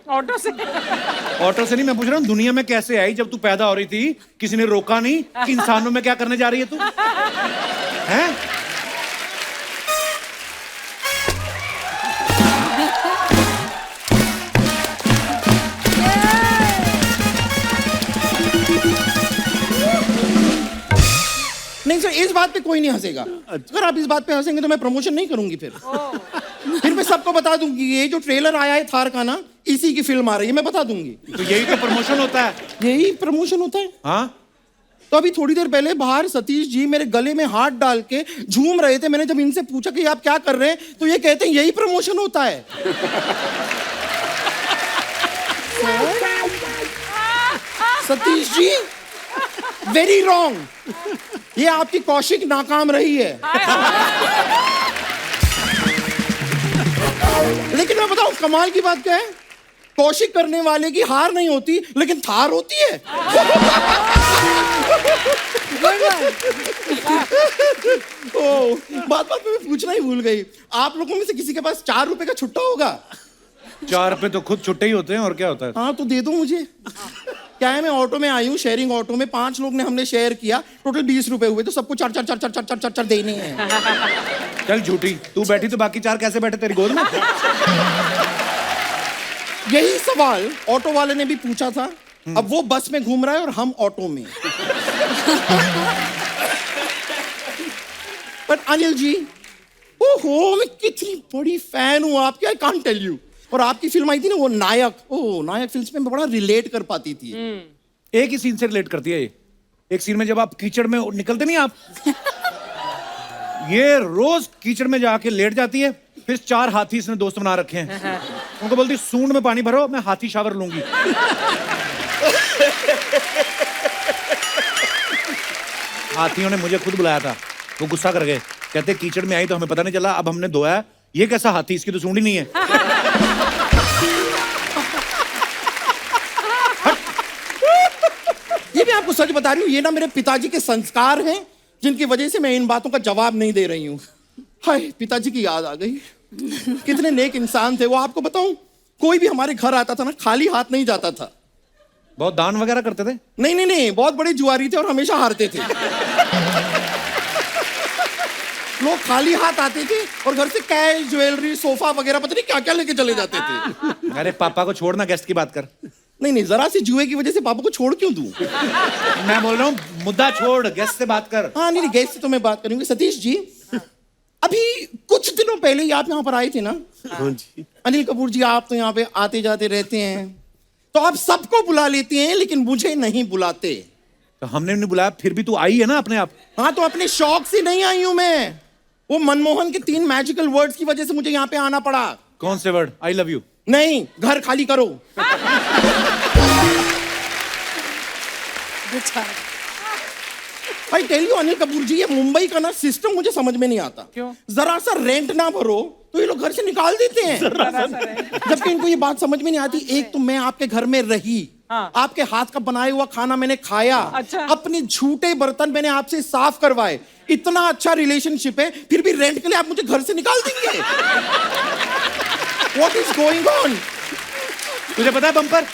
ऑटो से? ऑटो से नहीं, मैं पूछ रहा हूँ दुनिया में कैसे आई? जब तू पैदा हो रही थी किसी ने रोका नहीं कि इंसानों में क्या करने जा रही है तू? हैं? नहीं सर, इस बात पे कोई नहीं हंसेगा। अगर आप इस बात पे हंसेंगे तो मैं प्रमोशन नहीं करूंगी। फिर मैं सबको बता दूंगी ये जो ट्रेलर आया है थार का ना, इसी की फिल्म आ रही है, मैं बता दूंगी। तो यही तो प्रमोशन होता है। यही प्रमोशन होता है। हाँ, तो अभी थोड़ी देर पहले बाहर सतीश जी मेरे गले में हाथ डाल के झूम रहे थे। मैंने जब इनसे पूछा कि आप क्या कर रहे हैं, तो ये कहते हैं यही प्रमोशन होता है। Satish ji, very wrong. ये आपकी कौशिक नाकाम रही है। लेकिन मैं बताऊं कमाल की बात क्या है? कौशिक करने वाले की हार नहीं होती, लेकिन थार होती है। ओ, बात बात में मैं पूछना ही भूल गई। आप लोगों में से किसी के पास 4 रुपए का छुट्टा होगा? 4 रुपए तो खुद छुट्टे ही होते हैं, और क्या होता है? हाँ तो दे दो मुझे। क्या है, मैं ऑटो में आई हूँ, शेयरिंग ऑटो में 5 लोग ने हमने शेयर किया, टोटल 20 रुपए हुए, तो सबको 4 देने हैं। चल झूठी, तू बैठी तो बाकी 4 कैसे बैठे तेरी गोद में? यही सवाल ऑटो वाले ने भी पूछा था। अब वो बस में घूम रहा है और हम ऑटो में। पर अनिल जी, ओहो, मैं कितनी बड़ी फैन हूँ आपकी, आई कांट टेल यू। और आपकी फिल्म आई थी ना वो नायक, नायक फिल्म में मैं बड़ा रिलेट कर पाती थी। एक ही सीन से रिलेट करती है ये। एक सीन में जब आप कीचड़ में निकलते नहीं आप, ये रोज कीचड़ में जाके लेट जाती है, फिर 4 हाथी इसने दोस्त बना रखे हैं, उनको बोलती सूंड में पानी भरो, मैं हाथी शावर लूंगी। हाथियों ने मुझे खुद बुलाया था, वो गुस्सा कर गए, कहते कीचड़ में आई तो हमें पता नहीं चला, अब हमने धोया, ये कैसा हाथी, इसकी तो सूंड ही नहीं है। ये मैं आपको सच बता रही हूँ, ये ना मेरे पिताजी के संस्कार हैं जिनकी वजह से मैं इन बातों का जवाब नहीं दे रही हूँ। हाय, पिताजी की याद आ गई, कितने नेक इंसान थे वो। आपको बताऊं, कोई भी हमारे घर आता था ना, खाली हाथ नहीं जाता था। बहुत दान वगैरह करते थे? नहीं नहीं नहीं, बहुत बड़े जुआरी थे और हमेशा हारते थे। लोग खाली हाथ आते थे और घर से कैश, ज्वेलरी, सोफा वगैरह पता नहीं क्या क्या लेके चले जाते थे। अरे पापा को छोड़ना, गेस्ट की बात कर। नहीं नहीं, जरा सी जुए की वजह से पापा को छोड़ क्यों दूं? मैं बोल रहा हूँ मुद्दा छोड़, गेस्ट से बात कर। हाँ नहीं, गेस्ट से तो मैं बात करूंगी। सतीश जी, अभी कुछ दिनों पहले ही आप यहाँ पर आए थे ना? हाँ जी। अनिल कपूर जी, आप तो यहाँ पे आते जाते रहते हैं, तो आप सबको बुला लेते हैं लेकिन मुझे नहीं बुलाते। तो हमने नहीं बुलाया, फिर भी तू आई है ना अपने आप। हाँ, तो अपने शौक से नहीं आई हूं मैं, वो मनमोहन के 3 मैजिकल वर्ड्स की वजह से मुझे यहाँ पे आना पड़ा। कौन से वर्ड? I love you? नहीं, घर खाली करो। I tell you Anil Kapoor ji, ये मुंबई का ना सिस्टम मुझे समझ में नहीं आता। क्यों? जरा सा रेंट ना भरो तो ये लोग घर से निकाल देते हैं, जबकि इनको ये बात समझ में नहीं आती। एक तो मैं आपके घर में रही, हाँ। आपके हाथ का बनाया हुआ खाना मैंने खाया, अच्छा। अपने झूठे बर्तन मैंने आपसे साफ करवाए, इतना अच्छा रिलेशनशिप है, फिर भी रेंट के लिए आप मुझे घर से निकाल देंगे? What is going on? तुझे पता है बम्पर,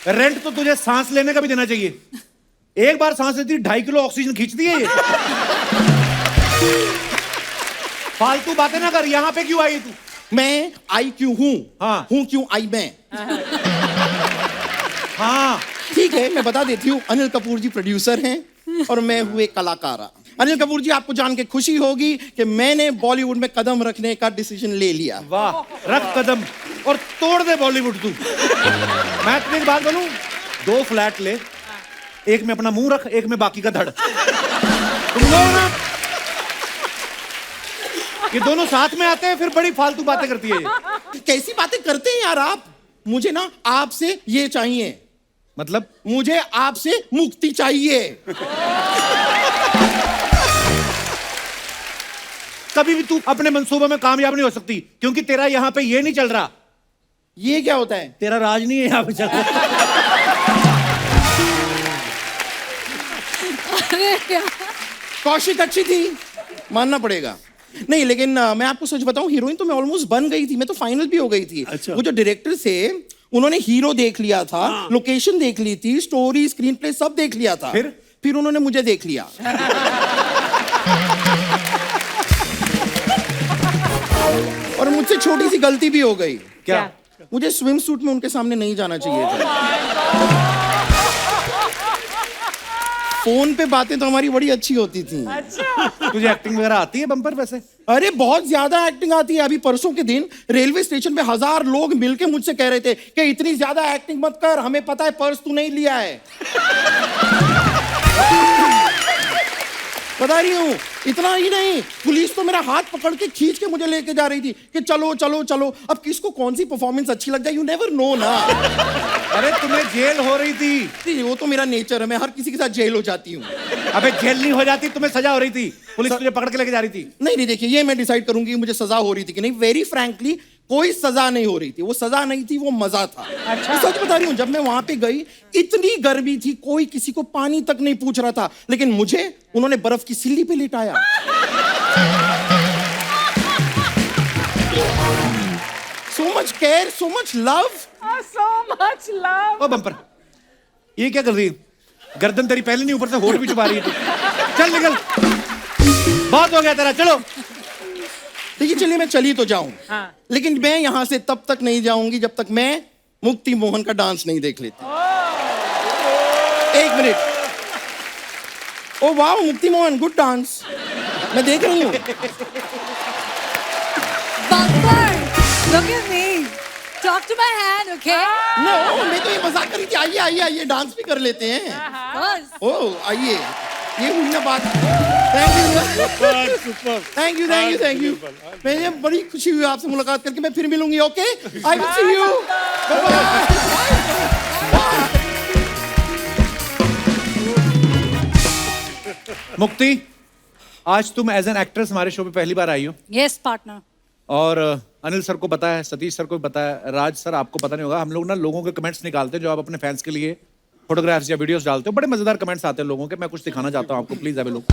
रेंट तो तुझे सांस लेने का भी देना चाहिए। एक बार सांस लेती 2.5 किलो ऑक्सीजन खींचती है ये। फालतू बातें ना कर, यहाँ पे क्यों आई तू? मैं आई क्यों हूँ? हाँ। हूँ क्यों आई मैं? हाँ ठीक है, मैं बता देती हूँ। अनिल कपूर जी प्रोड्यूसर हैं और मैं हुए कलाकार। अनिल कपूर जी, आपको जान के खुशी होगी कि मैंने बॉलीवुड में कदम रखने का डिसीजन ले लिया। वाह, रख कदम और तोड़ दे बॉलीवुड तू। मैं तुम्हें एक बात बोलूं, 2 फ्लैट ले, एक में अपना मुंह रख, एक में बाकी का धड़। तुम लोग ना ये दोनों साथ में आते हैं, फिर बड़ी फालतू बातें करती है ये। कैसी बातें करते हैं यार आप? मुझे ना आपसे ये चाहिए, मतलब मुझे आपसे मुक्ति चाहिए। कभी भी तू अपने मंसूबों में कामयाब नहीं हो सकती, क्योंकि तेरा यहाँ पे ये नहीं चल रहा। ये क्या होता है? तेरा राज नहीं है यहाँ पे चल रहा। कौशिक अच्छी थी, मानना पड़ेगा। नहीं लेकिन मैं आपको सच बताऊं, हीरोइन तो मैं ऑलमोस्ट बन गई थी, मैं तो फाइनल भी हो गई थी। अच्छा। वो जो डायरेक्टर थे उन्होंने हीरो देख लिया था, लोकेशन देख ली थी, स्टोरी, स्क्रीन प्ले सब देख लिया था। फिर उन्होंने मुझे देख लिया। और मुझसे छोटी सी गलती भी हो गई। क्या? मुझे स्विम सूट में उनके सामने नहीं जाना चाहिए था। फोन पे बातें तो हमारी बड़ी अच्छी होती थी। अच्छा। तुझे एक्टिंग वगैरह आती है बम्पर वैसे? अरे बहुत ज्यादा एक्टिंग आती है। अभी परसों के दिन रेलवे स्टेशन पे 1000 लोग मिलके मुझसे कह रहे थे कि इतनी ज्यादा एक्टिंग मत कर, हमें पता है पर्स तू नहीं लिया है। बता रही हूँ, इतना ही नहीं, पुलिस तो मेरा हाथ पकड़ के खींच के मुझे लेके जा रही थी कि चलो चलो चलो। अब किसको कौन सी परफॉर्मेंस अच्छी लग जाए, यू नेवर नो ना। अरे तुम्हें जेल हो रही थी। वो तो मेरा नेचर है, मैं हर किसी के साथ जेल हो जाती हूँ। अबे जेल नहीं हो जाती, तुम्हें सजा हो रही थी, पुलिस तुझे पकड़ के लेके जा रही थी। नहीं नहीं, देखिए ये मैं डिसाइड करूंगी मुझे सजा हो रही थी कि नहीं। वेरी फ्रैंकली कोई सजा नहीं हो रही थी, वो सजा नहीं थी, वो मजा था। अच्छा। मैं सच बता रही हूँ, जब मैं वहां पे गई इतनी गर्मी थी, कोई किसी को पानी तक नहीं पूछ रहा था, लेकिन मुझे उन्होंने बर्फ की सिल्ली पे लिटाया। So much care, so much love. So much love. ओ बम्पर, ये क्या कर रही है? गर्दन तेरी पहले नहीं, ऊपर से होठ भी छुपा रही है तू। चल निकल, बहुत हो गया तेरा, चलो। देखिए चलिए, मैं चली तो जाऊं, हाँ। लेकिन मैं यहां से तब तक नहीं जाऊंगी जब तक मैं मुक्ति मोहन का डांस नहीं देख लेती। एक मिनट। ओ वाह, मुक्ति मोहन, गुड डांस। मैं देख रही हूँ। Look at me. Talk to my hand, okay? No, मैं तो ये मजाक कर रही थी। आइए आइए आइए, डांस भी कर लेते हैं। ओ आइए, ये हुई ना बात। Thank you. मुझे बड़ी खुशी हुई आपसे मुलाकात करके। मैं फिर मिलूंगी। Okay, I will see you. मुक्ति, आज तुम एज एन एक्ट्रेस हमारे शो पे पहली बार आई हो। Yes, partner. और अनिल सर को पता है, सतीश सर को भी पता है, राज सर आपको पता नहीं होगा, हम लोग ना लोगों के कमेंट्स निकालते हैं जो आप अपने फैंस के लिए फोटोग्राफ्स या वीडियोस डालते हो। बड़े मजेदार कमेंट्स आते हैं लोगों के। मैं कुछ दिखाना चाहता हूँ आपको, please have a look.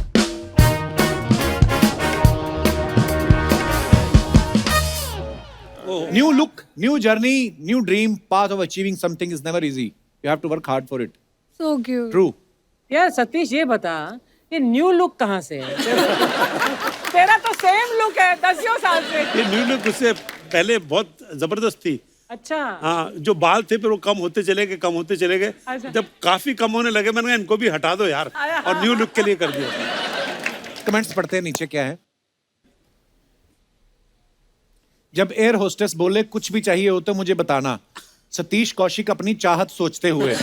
New look, new journey, new dream, path of achieving something is never easy, you have to work hard for it. So cute. True. यार सतीश ये बता, ये न्यू लुक कहाँ से है? तेरा तो सेम लुक है 10 साल से। ये न्यू लुक उससे पहले बहुत जबरदस्त थी। अच्छा। हाँ, जो बाल थे फिर वो कम होते चले गए, कम होते चले गए। अच्छा। जब काफी कम होने लगे मैंने कहा इनको भी हटा दो यार, और न्यू लुक के लिए कर दिया। कमेंट्स पढ़ते हैं नीचे क्या है। जब एयर होस्टेस बोले कुछ भी चाहिए हो तो मुझे बताना, सतीश कौशिक अपनी चाहत सोचते हुए।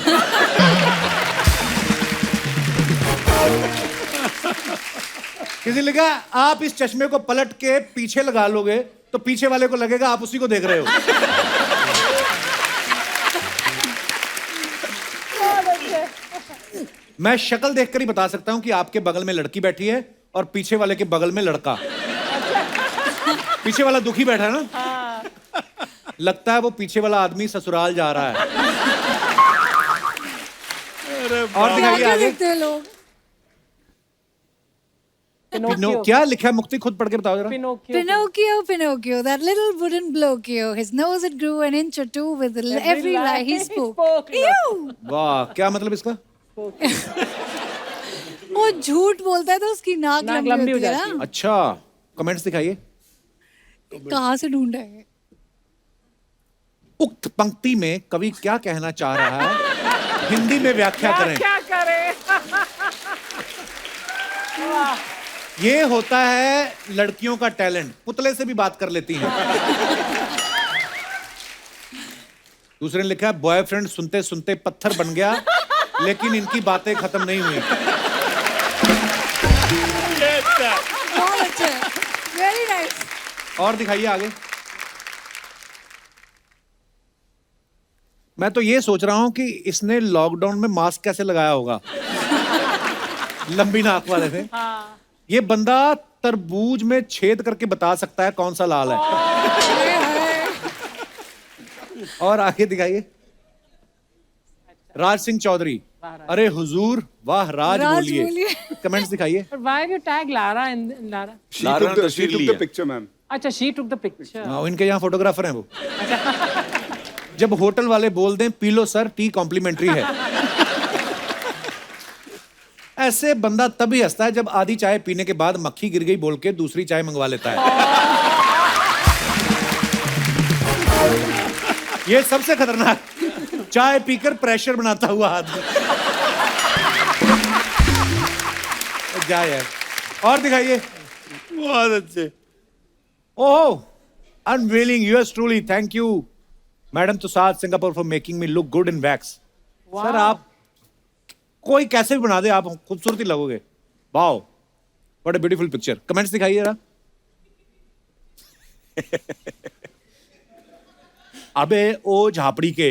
किसी ने लिखा आप इस चश्मे को पलट के पीछे लगा लोगे तो पीछे वाले को लगेगा आप उसी को देख रहे हो। मैं शक्ल देखकर ही बता सकता हूं कि आपके बगल में लड़की बैठी है और पीछे वाले के बगल में लड़का। पीछे वाला दुखी बैठा है ना, लगता है वो पीछे वाला आदमी ससुराल जा रहा है। और दिखाइए आगे। क्या लिखा है मुक्ति, खुद पढ़ के बताओ जरा। Pinocchio, that little wooden blokio. His nose it grew an inch or two with every lie he spoke. Ew! वाह, क्या मतलब इसका? वो झूठ बोलता है तो उसकी नाक लंबी होती है ना। अच्छा, कमेंट्स दिखाइए। कहाँ से ढूंढा है? उक्त पंक्ति में कवि क्या कहना चाह रहा है, हिंदी में व्याख्या करें। क्या करे? ये होता है लड़कियों का टैलेंट, पुतले से भी बात कर लेती हैं। दूसरे ने लिखा है बॉयफ्रेंड सुनते सुनते पत्थर बन गया, लेकिन इनकी बातें खत्म नहीं हुई। Very nice. और दिखाइए आगे। मैं तो ये सोच रहा हूं कि इसने लॉकडाउन में मास्क कैसे लगाया होगा। लंबी नाक वाले थे। ये बंदा तरबूज में छेद करके बता सकता है कौन सा लाल है। और आगे दिखाइए। राज सिंह चौधरी, अरे हुजूर वाह राज बोलिए। कमेंट्स दिखाइए। Why have you tagged Lara in Lara? She took the picture, ma'am. अच्छा, she took the picture. हाँ, इनके यहाँ फोटोग्राफर हैं वो। जब होटल वाले बोल दें P low sir, T complementary है। ऐसे बंदा तभी हंसता है जब आधी चाय पीने के बाद मक्खी गिर गई बोल के दूसरी चाय मंगवा लेता है। ये सबसे खतरनाक, चाय पीकर प्रेशर बनाता हुआ आदमी। जा यार। और दिखाइए। बहुत अच्छे। Oh, unveiling us truly, thank you madam Tussaud Singapore for making me look good in wax. Sir आप कोई कैसे भी बना दे, आप खूबसूरती लगोगे। Wow, what a beautiful picture. Comments दिखाइए जरा। अबे ओ झापड़ी के,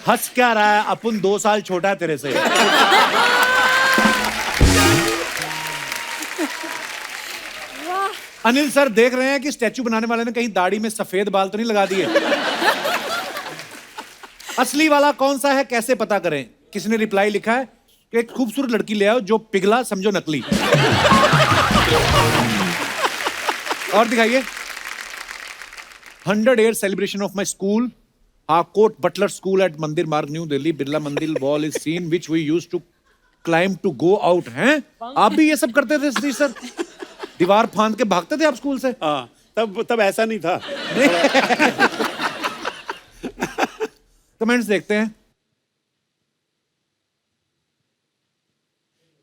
हंस क्या रहा है, अपन 2 साल छोटा है तेरे से। अनिल सर देख रहे हैं कि स्टैचू बनाने वाले ने कहीं दाढ़ी में सफेद बाल तो नहीं लगा दिए। असली वाला कौन सा है कैसे पता करें? किसी ने रिप्लाई लिखा है कि एक खूबसूरत लड़की ले आओ जो पिघला समझो नकली। और दिखाइए। 100 year celebration of my school, Harcourt Butler School at Mandir Marg, New Delhi. Birla Mandir wall is seen which we used to climb to go out. हैं? आप भी ये सब करते थे सतीश सर? दीवार फांद के भागते थे आप स्कूल से? हाँ, तब ऐसा नहीं था। कमेंट्स देखते हैं।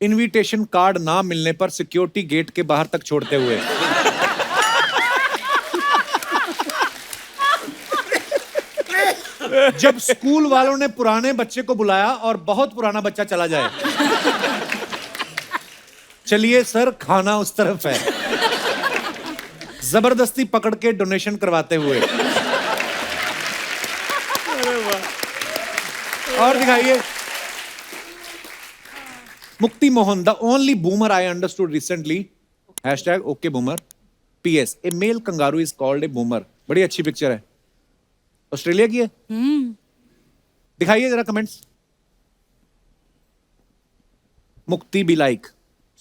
इनविटेशन कार्ड ना मिलने पर सिक्योरिटी गेट के बाहर तक छोड़ते हुए। जब स्कूल वालों ने पुराने बच्चे को बुलाया और बहुत पुराना बच्चा चला जाए। चलिए सर, खाना उस तरफ है। जबरदस्ती पकड़ के डोनेशन करवाते हुए। और दिखाइए। Mukti Mohan, the only boomer I understood recently, hashtag okay boomer, PS, a male kangaroo is called a boomer. बड़ी अच्छी पिक्चर है, ऑस्ट्रेलिया की है। दिखाइए जरा कमेंट्स। मुक्ति भी लाइक,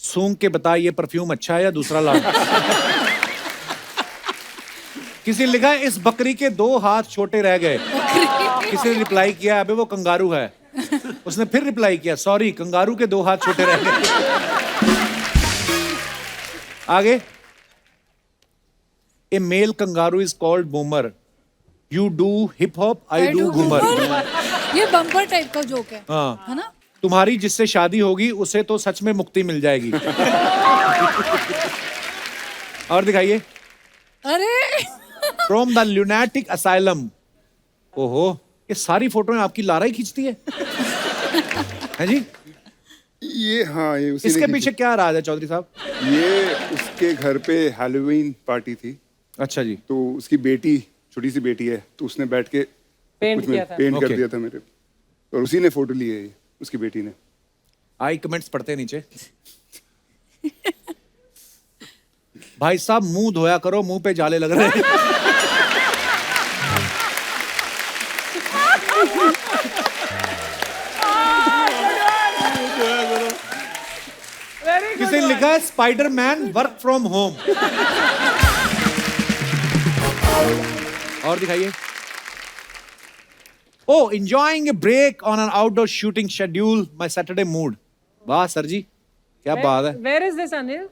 सूंघ के बता ये परफ्यूम अच्छा है या दूसरा ला। किसी ने लिखा है इस बकरी के 2 हाथ छोटे रह गए। किसी ने रिप्लाई किया अबे वो कंगारू है। उसने फिर रिप्लाई किया सॉरी कंगारू के 2 हाथ छोटे रह गए। आगे, a male kangaroo is called boomer, you do hip hop, I do Ghoomar. ये बम्पर टाइप का जोक है। हाँ, है ना? तुम्हारी जिससे शादी होगी उसे तो सच में मुक्ति मिल जाएगी। और दिखाइए। अरे फ्रॉम द ल्यूनेटिक असाइलम। ओहो, ये सारी फोटोएं आपकी लारा ही खींचती है। हैं जी? ये हाँ, ये उसी इसके ने पीछे क्या राज है चौधरी साहब? ये उसके घर पे हैलोवीन पार्टी थी। अच्छा जी। तो उसकी बेटी, छोटी सी बेटी है, तो उसने बैठ के पेंट कुछ किया था। पेंट कर Okay. दिया था मेरे, और उसी ने फोटो ली है ये, उसकी बेटी ने। आई कमेंट्स पढ़ते हैं नीचे। भाई साहब मुंह धोया करो, मुंह पे जाले लग रहे हैं। किसी ने लिखा है स्पाइडरमैन वर्क फ्रॉम होम। और दिखाइए। Oh, enjoying a break on an outdoor shooting schedule, my Saturday mood. वाह सर जी, क्या बात है। Where is this, Anil?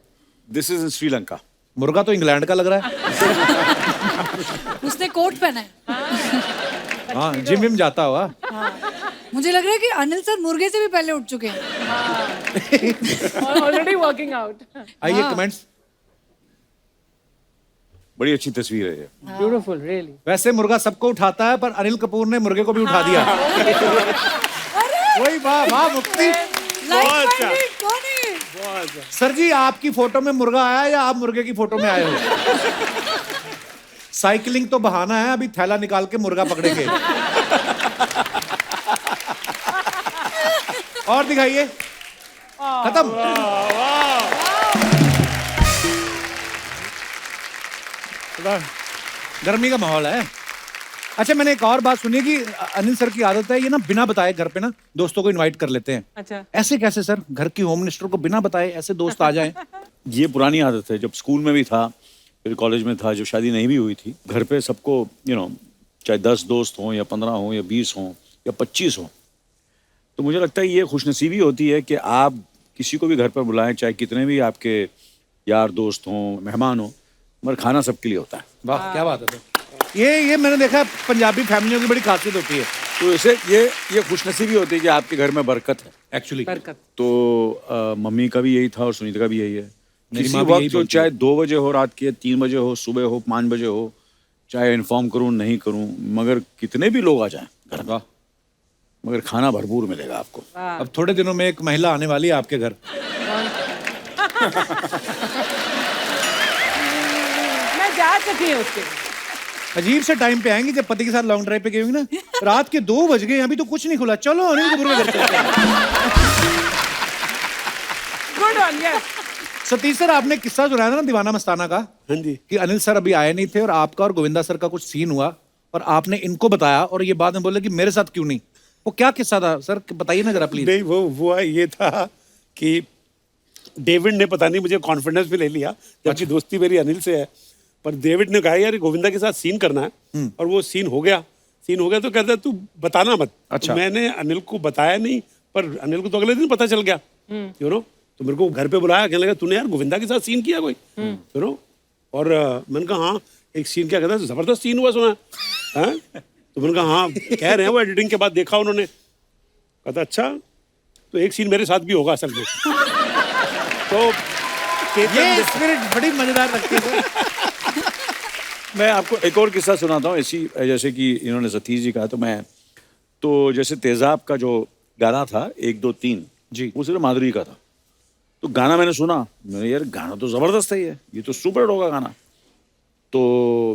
This is in Sri Lanka. मुर्गा तो इंग्लैंड का लग रहा है। उसने कोट पहना है। हाँ, जिम विम जाता हुआ। मुझे लग रहा है कि अनिल सर मुर्गे से भी पहले उठ चुके हैं। Already working out. आइए कमेंट्स। बड़ी अच्छी तस्वीर है ये। Beautiful, really. वैसे मुर्गा सबको उठाता है, पर अनिल कपूर ने मुर्गे को भी उठा दिया। वही वाह वाह मुक्ति। सर जी, आपकी फोटो में मुर्गा आया या आप मुर्गे की फोटो में आए हो? साइकिलिंग तो बहाना है, अभी थैला निकाल के मुर्गा पकड़ेंगे। और दिखाइए। खत्म। गर्मी का माहौल है। अच्छा, मैंने एक और बात सुनी कि अनिल सर की आदत है ये ना बिना बताए घर पे ना दोस्तों को इनवाइट कर लेते हैं। अच्छा। ऐसे कैसे सर? घर की होम मिनिस्टर को बिना बताए ऐसे दोस्त आ जाएं? ये पुरानी आदत है, जब स्कूल में भी था, फिर कॉलेज में था, जो शादी नहीं भी हुई थी, घर पे सबको चाहे 10 दोस्त हों या 15 हों या 20 हों या 25 हों, तो मुझे लगता है ये खुशनसीबी होती है कि आप किसी को भी घर पर बुलाएं, चाहे कितने भी आपके यार दोस्त हों, मेहमान हों, मगर खाना सबके लिए होता है। वाह, क्या बात है सर। ये मैंने देखा पंजाबी फैमिलियों की बड़ी खासियत होती है। तो इसे ये खुशनसीबी होती है कि आपके घर में बरकत है एक्चुअली। तो मम्मी का भी यही था और सुनीता का भी यही है। मेरी किसी माँ भी यही वक्त जो बोलती है। चाहे 2 बजे हो रात के, 3 बजे हो, सुबह हो, 5 बजे हो, चाहे इन्फॉर्म करूं नहीं करूं, मगर कितने भी लोग आ जाएं घर में, मगर खाना भरपूर मिलेगा आपको। अब थोड़े दिनों में एक महिला आने वाली है आपके घर। मैं जा चुकी हूँ उसके। अजीब से टाइम पे आएंगी जब पति के साथ लॉन्ग ड्राइव पे गई होंगी ना। रात के 2 बज गए, अभी तो कुछ नहीं खुला, चलो अनिल कपूर के घर चलते हैं। Good one, yes. Satish sir, आपने किस्सा सुनाया था ना दीवाना मस्ताना का। हाँ जी। कि अनिल सर अभी आए नहीं थे और आपका और गोविंदा सर का कुछ सीन हुआ और आपने इनको बताया और ये बाद में बोले कि मेरे साथ क्यों नहीं। वो क्या किस्सा था सर, बताइए ना जरा प्लीज। नहीं, वो ये था कि डेविड ने पता नहीं मुझे कॉन्फिडेंस पे ले लिया, जबकि दोस्ती मेरी अनिल से है, पर डेविड ने कहा यार गोविंदा के साथ सीन करना है, और वो सीन हो गया तो कहता तू बताना मत। अच्छा। तो मैंने अनिल को बताया नहीं, पर अनिल को तो अगले दिन पता चल गया, तो मेरे को घर पे बुलाया, कहने लगा तूने यार गोविंदा के साथ सीन किया कोई, और मैंने कहा हाँ एक सीन, क्या कहता है जबरदस्त सीन हुआ सुना है? तो मैंने कहा हाँ कह रहे हैं वो एडिटिंग के बाद देखा उन्होंने। कहता अच्छा, तो एक सीन मेरे साथ भी होगा असल में। तो ये स्पिरिट बड़ी मजेदार लगती है। मैं आपको एक और किस्सा सुनाता हूँ ऐसी, जैसे कि इन्होंने सतीश जी कहा, तो मैं तो जैसे तेजाब का जो गाना था 1 2 3 जी, वो सिर्फ माधुरी का था। तो गाना मैंने सुना, मैंने यार गाना तो जबरदस्त है, ये तो सुपर हिट होगा गाना। तो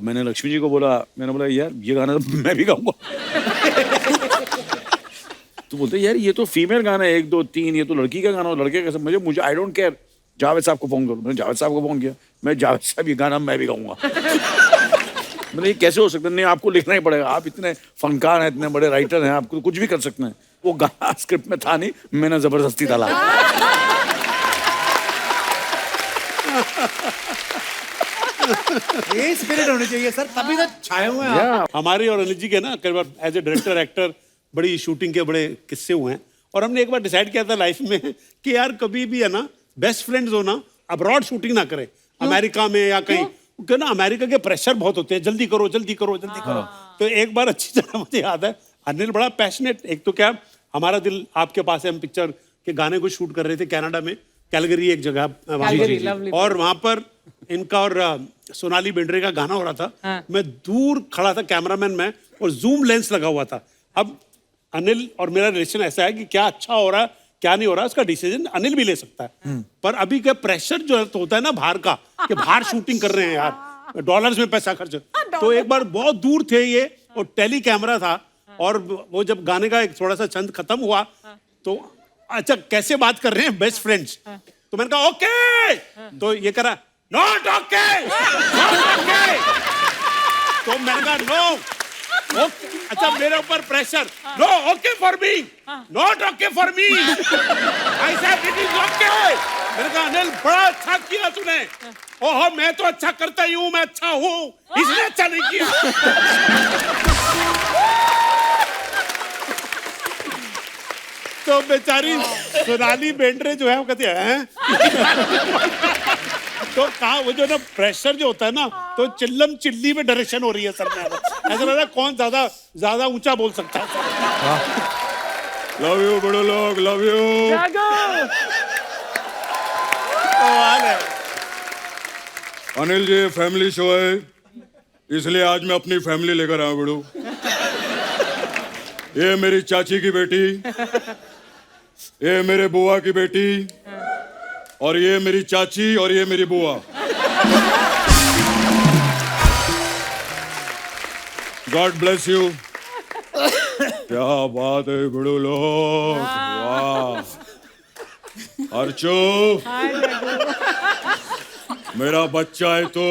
मैंने लक्ष्मी जी को बोला, मैंने बोला यार ये गाना तो मैं भी गाऊंगा। तो बोलते यार ये तो फीमेल गाना है 1 2 3, ये तो लड़की का गाना, लड़के का सब। मुझे आई डोंट केयर, जावेद साहब को फोन करो। मैंने जावेद साहब को फोन किया, मैं जावेद साहब ये गाना मैं भी गाऊंगा। मैंने ये कैसे हो सकता है? नहीं, आपको लिखना ही पड़ेगा, आप इतने फनकार हैं, इतने बड़े राइटर हैं, आपको कुछ भी कर सकते हैं। वो गाना स्क्रिप्ट में था नहीं, मैंने जबरदस्ती डाला। ये स्पिरिट होनी चाहिए सर, तभी तो छाए हुए हैं आप। हमारे और अनिल जी के ना कई बार एज ए डायरेक्टर एक्टर बड़ी शूटिंग के बड़े किस्से हुए हैं। और हमने एक बार डिसाइड किया था लाइफ में कि यार कभी भी है ना बेस्ट फ्रेंड्स हो ना, अब्रॉड शूटिंग ना करें, अमेरिका में या कहीं, क्यों ना अमेरिका के प्रेशर बहुत होते हैं, जल्दी करो जल्दी करो जल्दी करो। तो एक बार अच्छी तरह मुझे याद है, अनिल बड़ा पैशनेट, एक तो क्या हमारा दिल आपके पास है, हम पिक्चर के गाने को शूट कर रहे थे कनाडा में, कैलगरी एक जगह वहाँ, और वहाँ पर इनका और सोनाली बेंद्रे का गाना हो रहा था। मैं दूर खड़ा था कैमरामैन में, और जूम लेंस लगा हुआ था। अब अनिल और मेरा रिलेशन ऐसा है कि क्या अच्छा हो रहा है क्या नहीं हो रहा है उसका डिसीजन अनिल भी ले सकता है, पर अभी का प्रेशर जो तो होता है ना बाहर का, कि बाहर शूटिंग कर रहे हैं यार, डॉलर्स में पैसा खर्च। तो एक बार बहुत दूर थे ये, और टेली कैमरा था, और वो जब गाने का एक थोड़ा सा छंद खत्म हुआ तो अच्छा कैसे बात कर रहे हैं बेस्ट फ्रेंड्स, तो मैंने कहा ओके, तो ये करा नॉट ओके, नॉट ओके। तो मैंने कहा नो ओके, अच्छा मेरे ऊपर pressure, no okay for me, not okay for me, I said it is okay. मैंने कहा अनिल बड़ा अच्छा किया तूने, ओहो मैं तो अच्छा करता ही हूँ, मैं अच्छा हूँ, इसने अच्छा नहीं किया। तो बेचारी सोनाली बेंद्रे जो है वो कहती है तो कहा वो जो ना प्रेशर जो होता है ना, तो चिल्लम चिल्ली में डायरेक्शन हो रही है सर में, ऐसा लग रहा है कौन ज्यादा ऊंचा बोल सकता है। लव यू बड़े लोग, love you. Anil ji family show है, इसलिए आज मैं अपनी फैमिली लेकर आया बड़ू। ये मेरी चाची की बेटी, ये मेरे बुआ की बेटी, और ये मेरी चाची, और ये मेरी बुआ। God bless you. क्या बात है बड़ू लोग, वाह। अर्चो मेरा बच्चा है तो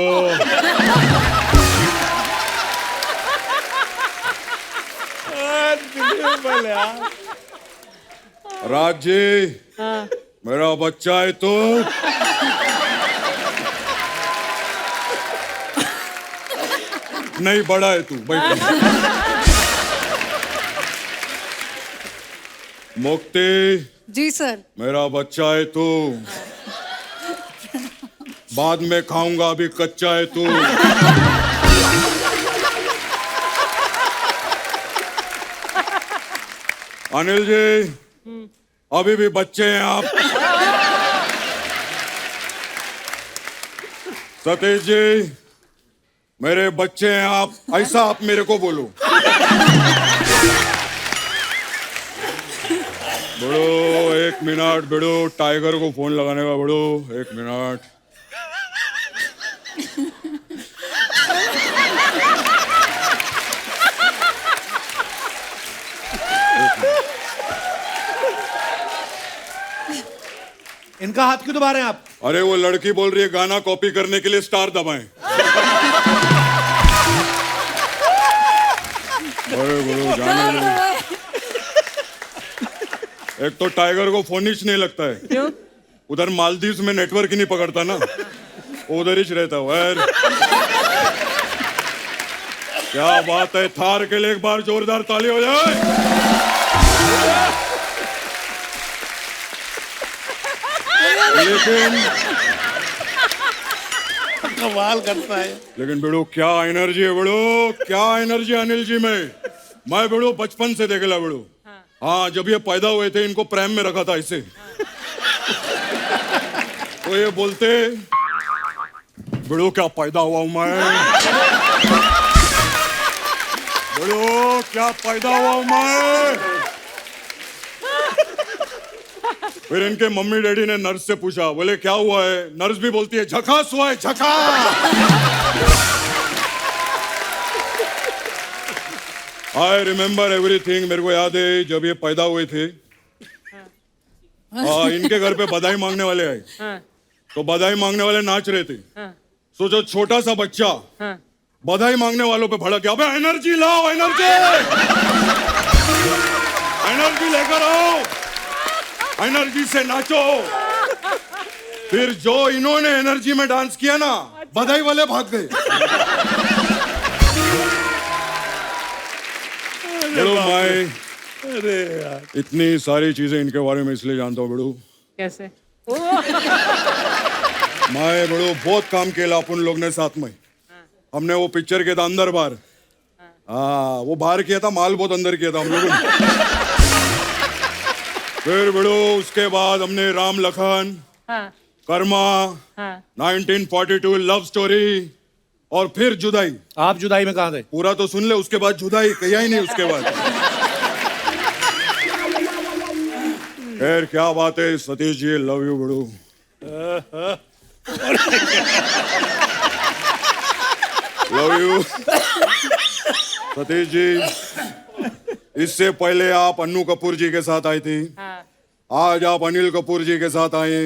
राज जी मेरा बच्चा है तो नहीं बड़ा है तू, बैठ। मुक्ति जी सर। मेरा बच्चा है तू, बाद में खाऊंगा, अभी कच्चा है तू। अनिल जी अभी भी बच्चे हैं आप। सतीश जी मेरे बच्चे हैं आप, ऐसा आप मेरे को बोलो। बड़ो 1 मिनट, बड़ो टाइगर को फोन लगाने का, बड़ो 1 मिनट। इनका हाथ क्यों दबा रहे हैं आप? अरे वो लड़की बोल रही है गाना कॉपी करने के लिए स्टार दबाएं। अरे बोलो जाने दो। एक तो टाइगर को फोन ही नहीं लगता है, क्यों? उधर मालदीव में नेटवर्क ही नहीं पकड़ता ना, उधर ही रहता है। क्या बात है, थार के लिए एक बार जोरदार ताली हो जाए। लेकिन कमाल करता है। लेकिन बेड़ो क्या एनर्जी है, बेड़ो क्या एनर्जी अनिल जी में। मैं बेड़ो बचपन से देखेला बेड़ो। हाँ जब ये पैदा हुए थे इनको प्रेम में रखा था इसे। तो ये बोलते बेड़ो क्या पैदा हुआ हूं मैं, बड़ो क्या पैदा हुआ हूं मैं। फिर इनके मम्मी डैडी ने नर्स से पूछा, बोले क्या हुआ है? नर्स भी बोलती है झकास हुआ है, झकास। I remember everything. मेरे को याद है जब ये पैदा हुए थे, इनके घर पे बधाई मांगने वाले आए, तो बधाई मांगने वाले नाच रहे थे। सोचो छोटा सा बच्चा बधाई मांगने वालों पे भड़क गया, अबे एनर्जी लाओ, एनर्जी एनर्जी लेकर आओ, एनर्जी से नाचो। फिर जो इन्होंने एनर्जी में डांस किया ना, बधाई वाले भाग गए। बड़ो माए, अरे यार, इतनी सारी चीजें इनके बारे में इसलिए जानता हूँ बड़ो। कैसे? माए बड़ो बहुत काम किया अपन लोग ने साथ में। हमने वो पिक्चर किया था अंदर बाहर। हाँ, वो बाहर किया था, माल बहुत अंदर किया था हम लोगों ने। फिर बड़ो उसके बाद हमने राम लखन, कर्मा, 1942 लव स्टोरी, और फिर जुदाई। आप जुदाई में कहाँ थे? पूरा तो सुन ले, उसके बाद जुदाई कहीं ही नहीं उसके बाद। खैर क्या बात है सतीश जी, लव यू बड़ो। Love you Satish ji. इससे पहले आप अन्नू कपूर जी के साथ आई थी, आज आप अनिल कपूर जी के साथ आए।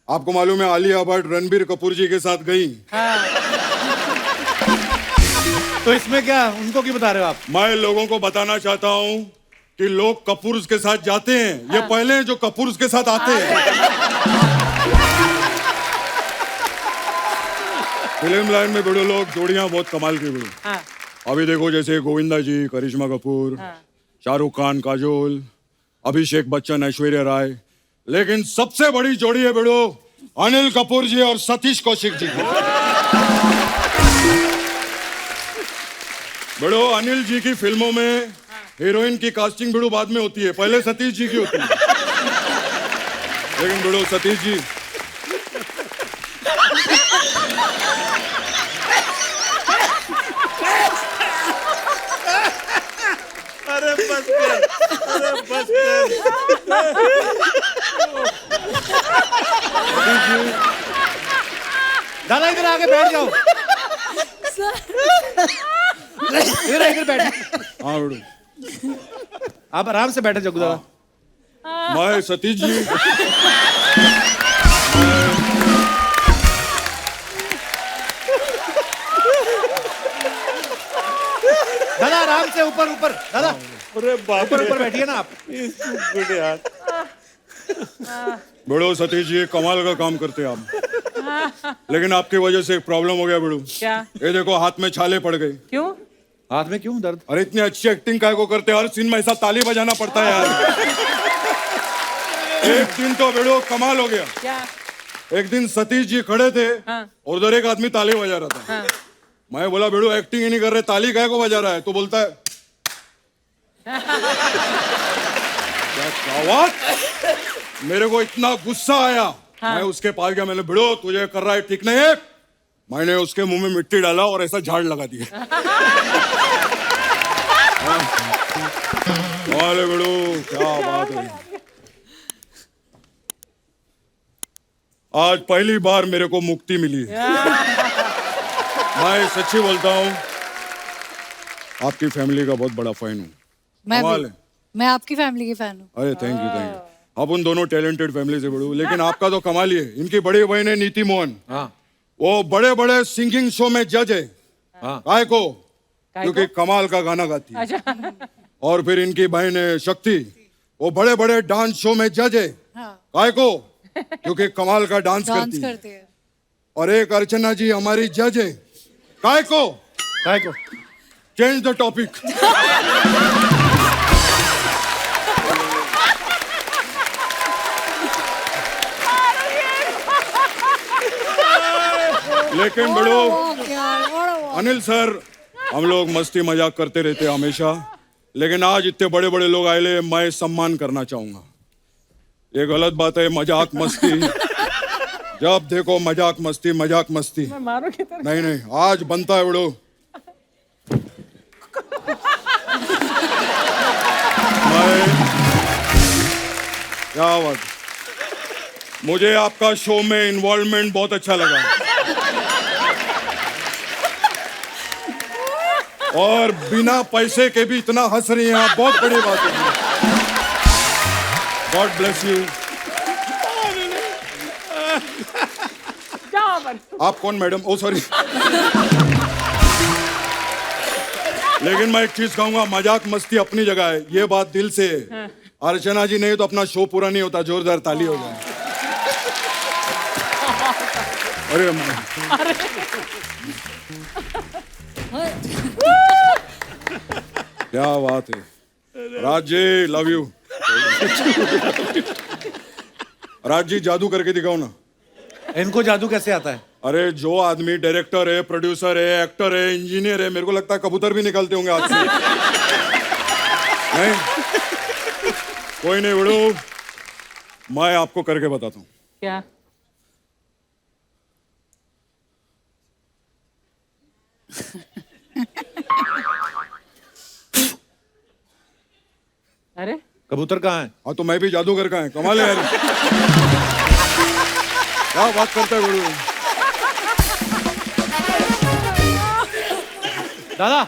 आपको मालूम है आलिया भट्ट रणबीर कपूर जी के साथ गई। तो इसमें क्या, उनको क्यों बता रहे हो आप? मैं लोगों को बताना चाहता हूँ कि लोग कपूर के साथ जाते हैं, ये पहले हैं जो कपूर के साथ आते हैं। फिल्म लाइन में बड़े लोग जोड़ियां बहुत कमाल की बड़े। अभी देखो जैसे गोविंदा जी, करिश्मा कपूर, शाहरुख खान, काजोल, अभिषेक बच्चन, ऐश्वर्या राय, लेकिन सबसे बड़ी जोड़ी है बड़ो अनिल कपूर जी और सतीश कौशिक जी की। बड़ो अनिल जी की फिल्मों में हीरोइन की कास्टिंग बड़ो बाद में होती है, पहले सतीश जी की होती है। लेकिन बड़ो सतीश जी अरे बस कर, अरे बस कर। दादा इधर आके बैठ जाओ। इधर बैठ। हाँ बड़ो, आप आराम से बैठे जग्गू दादा। मैं सतीश जी, दादा आराम से, ऊपर ऊपर दादा। अरे बाप रे, ऊपर बैठिए ना आप। गुड यार। बड़ो सतीश जी कमाल का काम करते हैं आप, लेकिन आपकी वजह से एक प्रॉब्लम हो गया बड़ो। क्या? ये देखो हाथ में छाले पड़ गए। क्यों? हाथ में क्यों दर्द? अरे इतनी अच्छी एक्टिंग काय को करते हैं, हर सीन में ऐसा ताली बजाना पड़ता है यार। एक दिन तो बड़ो कमाल हो गया। क्या? एक दिन सतीश जी खड़े थे और उधर एक आदमी ताली बजा रहा था। मैं बोला बेड़ो एक्टिंग ही नहीं कर रहे, ताली काय को बजा रहा है? तो बोलता है क्या बात। मेरे को इतना गुस्सा आया, मैं उसके पास गया, मैंने बेड़ो तुझे कर रहा है ठीक नहीं है। मैंने उसके मुंह में मिट्टी डाला और ऐसा झाड़ लगा दिया। वाले बेड़ो क्या बात है। आज पहली बार मेरे को मुक्ति मिली है। मैं सच्ची बोलता हूँ, आपकी फैमिली का बहुत बड़ा फैन हूँ। मैं आपकी फैमिली की फैन हूँ। अरे थैंक यू। आप उन दोनों टैलेंटेड फैमिली से बड़े हो, लेकिन आपका तो कमाल ही है। इनकी बड़ी बहन है नीति मोहन, वो बड़े बड़े सिंगिंग शो में जज है। काय को? क्योंकि कमाल का गाना गाती है। और फिर इनकी बहन है शक्ति, वो बड़े बड़े डांस शो में जज है। काय को? क्योंकि कमाल का डांस करती है। और एक अर्चना जी हमारी जज है। काय को? काय को? Change the topic. लेकिन बड़ो अनिल सर, हम लोग मस्ती मजाक करते रहते हमेशा, लेकिन आज इतने बड़े बड़े लोग आए ले, मैं सम्मान करना चाहूंगा। ये गलत बात है, मजाक मस्ती जब देखो मजाक मस्ती मजाक मस्ती। नहीं नहीं, आज बनता है बड़ो। क्या बात, मुझे आपका शो में इन्वॉल्वमेंट बहुत अच्छा लगा और बिना पैसे के भी इतना हंस रही हैं आप, बहुत बड़ी बात है। God bless you. आप कौन मैडम? ओ सॉरी। लेकिन मैं एक चीज कहूंगा, मजाक मस्ती अपनी जगह है, ये बात दिल से है। अर्चना जी नहीं तो अपना शो पूरा नहीं होता। जोरदार ताली हो जाए। अरे क्या बात है। Raj ji love you. राज जी जादू करके दिखाओ ना। इनको जादू कैसे आता है? अरे जो आदमी डायरेक्टर है, प्रोड्यूसर है, एक्टर है, इंजीनियर है, मेरे को लगता है कबूतर भी निकलते होंगे आज से। नहीं कोई नहीं बड़ो, मैं आपको करके बताता हूँ। क्या? अरे कबूतर कहाँ है? हाँ तो मैं भी जादूगर का है। कमाल है यार। क्या बात करता है बड़ू। दादा,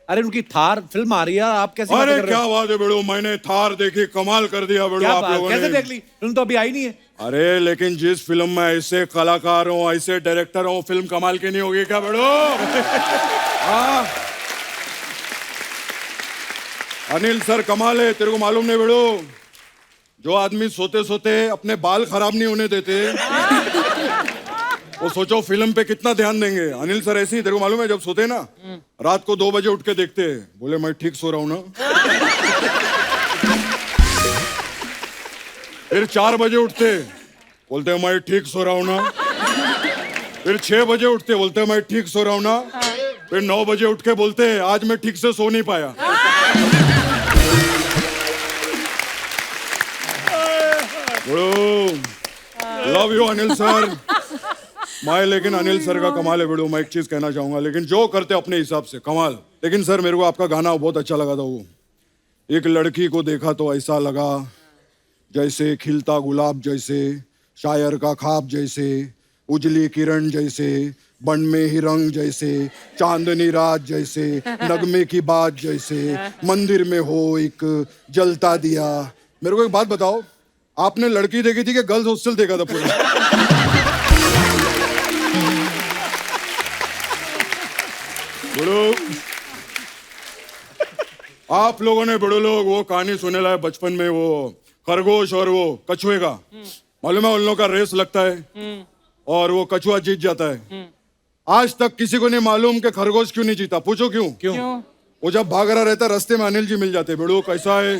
अरे उनकी थार फिल्म आ रही है, आप कैसे बातें अरे कर रहे क्या हो? बात है बड़ू, मैंने थार देखी, कमाल कर दिया बड़ू। क्या आप बात, लोगों कैसे ने देख ली? फिल्म तो अभी आई नहीं है। अरे लेकिन जिस फिल्म में ऐसे कलाकार हो, ऐसे डायरेक्टर हो, फिल्म कमाल की नहीं होगी क्या बड़ू? हाँ अनिल सर कमाल है। तेरे को मालूम नहीं बड़ू, जो आदमी सोते सोते अपने बाल खराब नहीं होने देते, वो सोचो फिल्म पे कितना ध्यान देंगे। अनिल सर ऐसे ही, तेरे को मालूम है, जब सोते ना रात को 2 बजे उठ के देखते हैं, बोले मैं ठीक सो रहा हूं ना। फिर 4 बजे उठते, बोलते मैं ठीक सो रहा हूं ना। फिर 6 बजे उठते, बोलते मैं ठीक सो रहा हूं ना। फिर 9 बजे उठ के बोलते आज मैं ठीक से सो नहीं पाया। Love you Anil sir. मैं लेकिन अनिल सर का कमाल है बेड़ो। मैं एक चीज कहना चाहूंगा, लेकिन जो करते अपने हिसाब से कमाल। लेकिन सर मेरे को आपका गाना बहुत अच्छा लगा था। वो एक लड़की को देखा तो ऐसा लगा जैसे खिलता गुलाब जैसे, शायर का ख्वाब जैसे, उजली किरण जैसे, बन में ही रंग जैसे, चांदनी रात जैसे, नगमे की बात जैसे, मंदिर में हो एक जलता दिया। मेरे को एक बात बताओ, आपने लड़की देखी थी कि गर्ल्स हॉस्टल देखा था पूरा? बड़ो आप लोगों ने बड़ो लोग वो कहानी सुने लाए बचपन में, वो खरगोश और वो कछुए का। मालूम है उन लोगों का रेस लगता है और वो कछुआ जीत जाता है। आज तक किसी को नहीं मालूम कि खरगोश क्यों नहीं जीता। पूछो क्यों? क्यों? वो जब भाग रहा रहता रास्ते में अनिल जी मिल जाते। बड़ो कैसा है?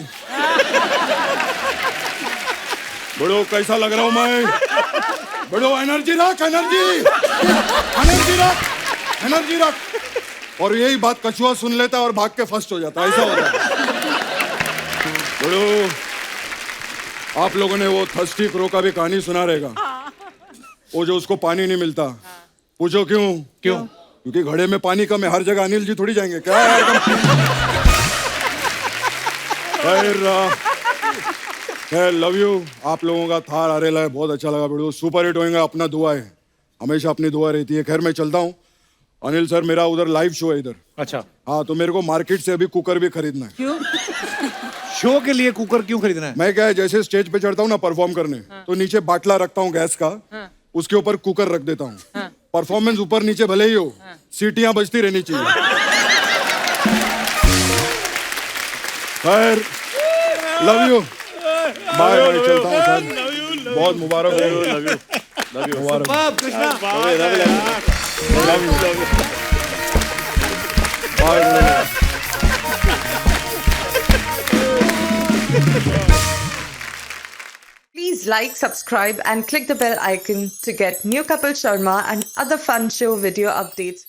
बड़ो कैसा लग रहा हूं मैं? बड़ो एनर्जी रख, एनर्जी एनर्जी रख, एनर्जी रख। और यही बात कछुआ सुन लेता है और भाग के फर्स्ट हो जाता है। ऐसा होता है। बड़ो आप लोगों ने वो थर्स्टी क्रो का भी कहानी सुना रहेगा, वो जो उसको पानी नहीं मिलता। पूछो क्यों? क्यों? क्योंकि घड़े में पानी कम है। हर जगह अनिल जी थोड़ी जाएंगे क्या यार? खैर लव यू। आप लोगों का थार आ रहा है, बहुत अच्छा लगा वीडियो, सुपर हिट होएगा। अपना दुआ है, हमेशा अपनी दुआ रहती है। खैर मैं चलता हूँ। अनिल सर मेरा उधर लाइव शो है इधर। अच्छा। हाँ तो मेरे को मार्केट से अभी कुकर भी खरीदना है। क्यों? शो के लिए कुकर क्यों खरीदना है? मैं क्या है, जैसे स्टेज पे चढ़ता हूँ ना परफॉर्म करने, तो नीचे बाटला रखता हूँ गैस का, उसके ऊपर कुकर रख देता हूँ। परफॉर्मेंस ऊपर नीचे भले ही हो, सीटियां बजती रहनी चाहिए। खैर लव यू, बाय बाय, चलता हूँ सर। बहुत मुबारक हो। मुबारक। Krishna bye. Please like, subscribe and click the bell icon to get new Kapil Sharma and other fun show video updates.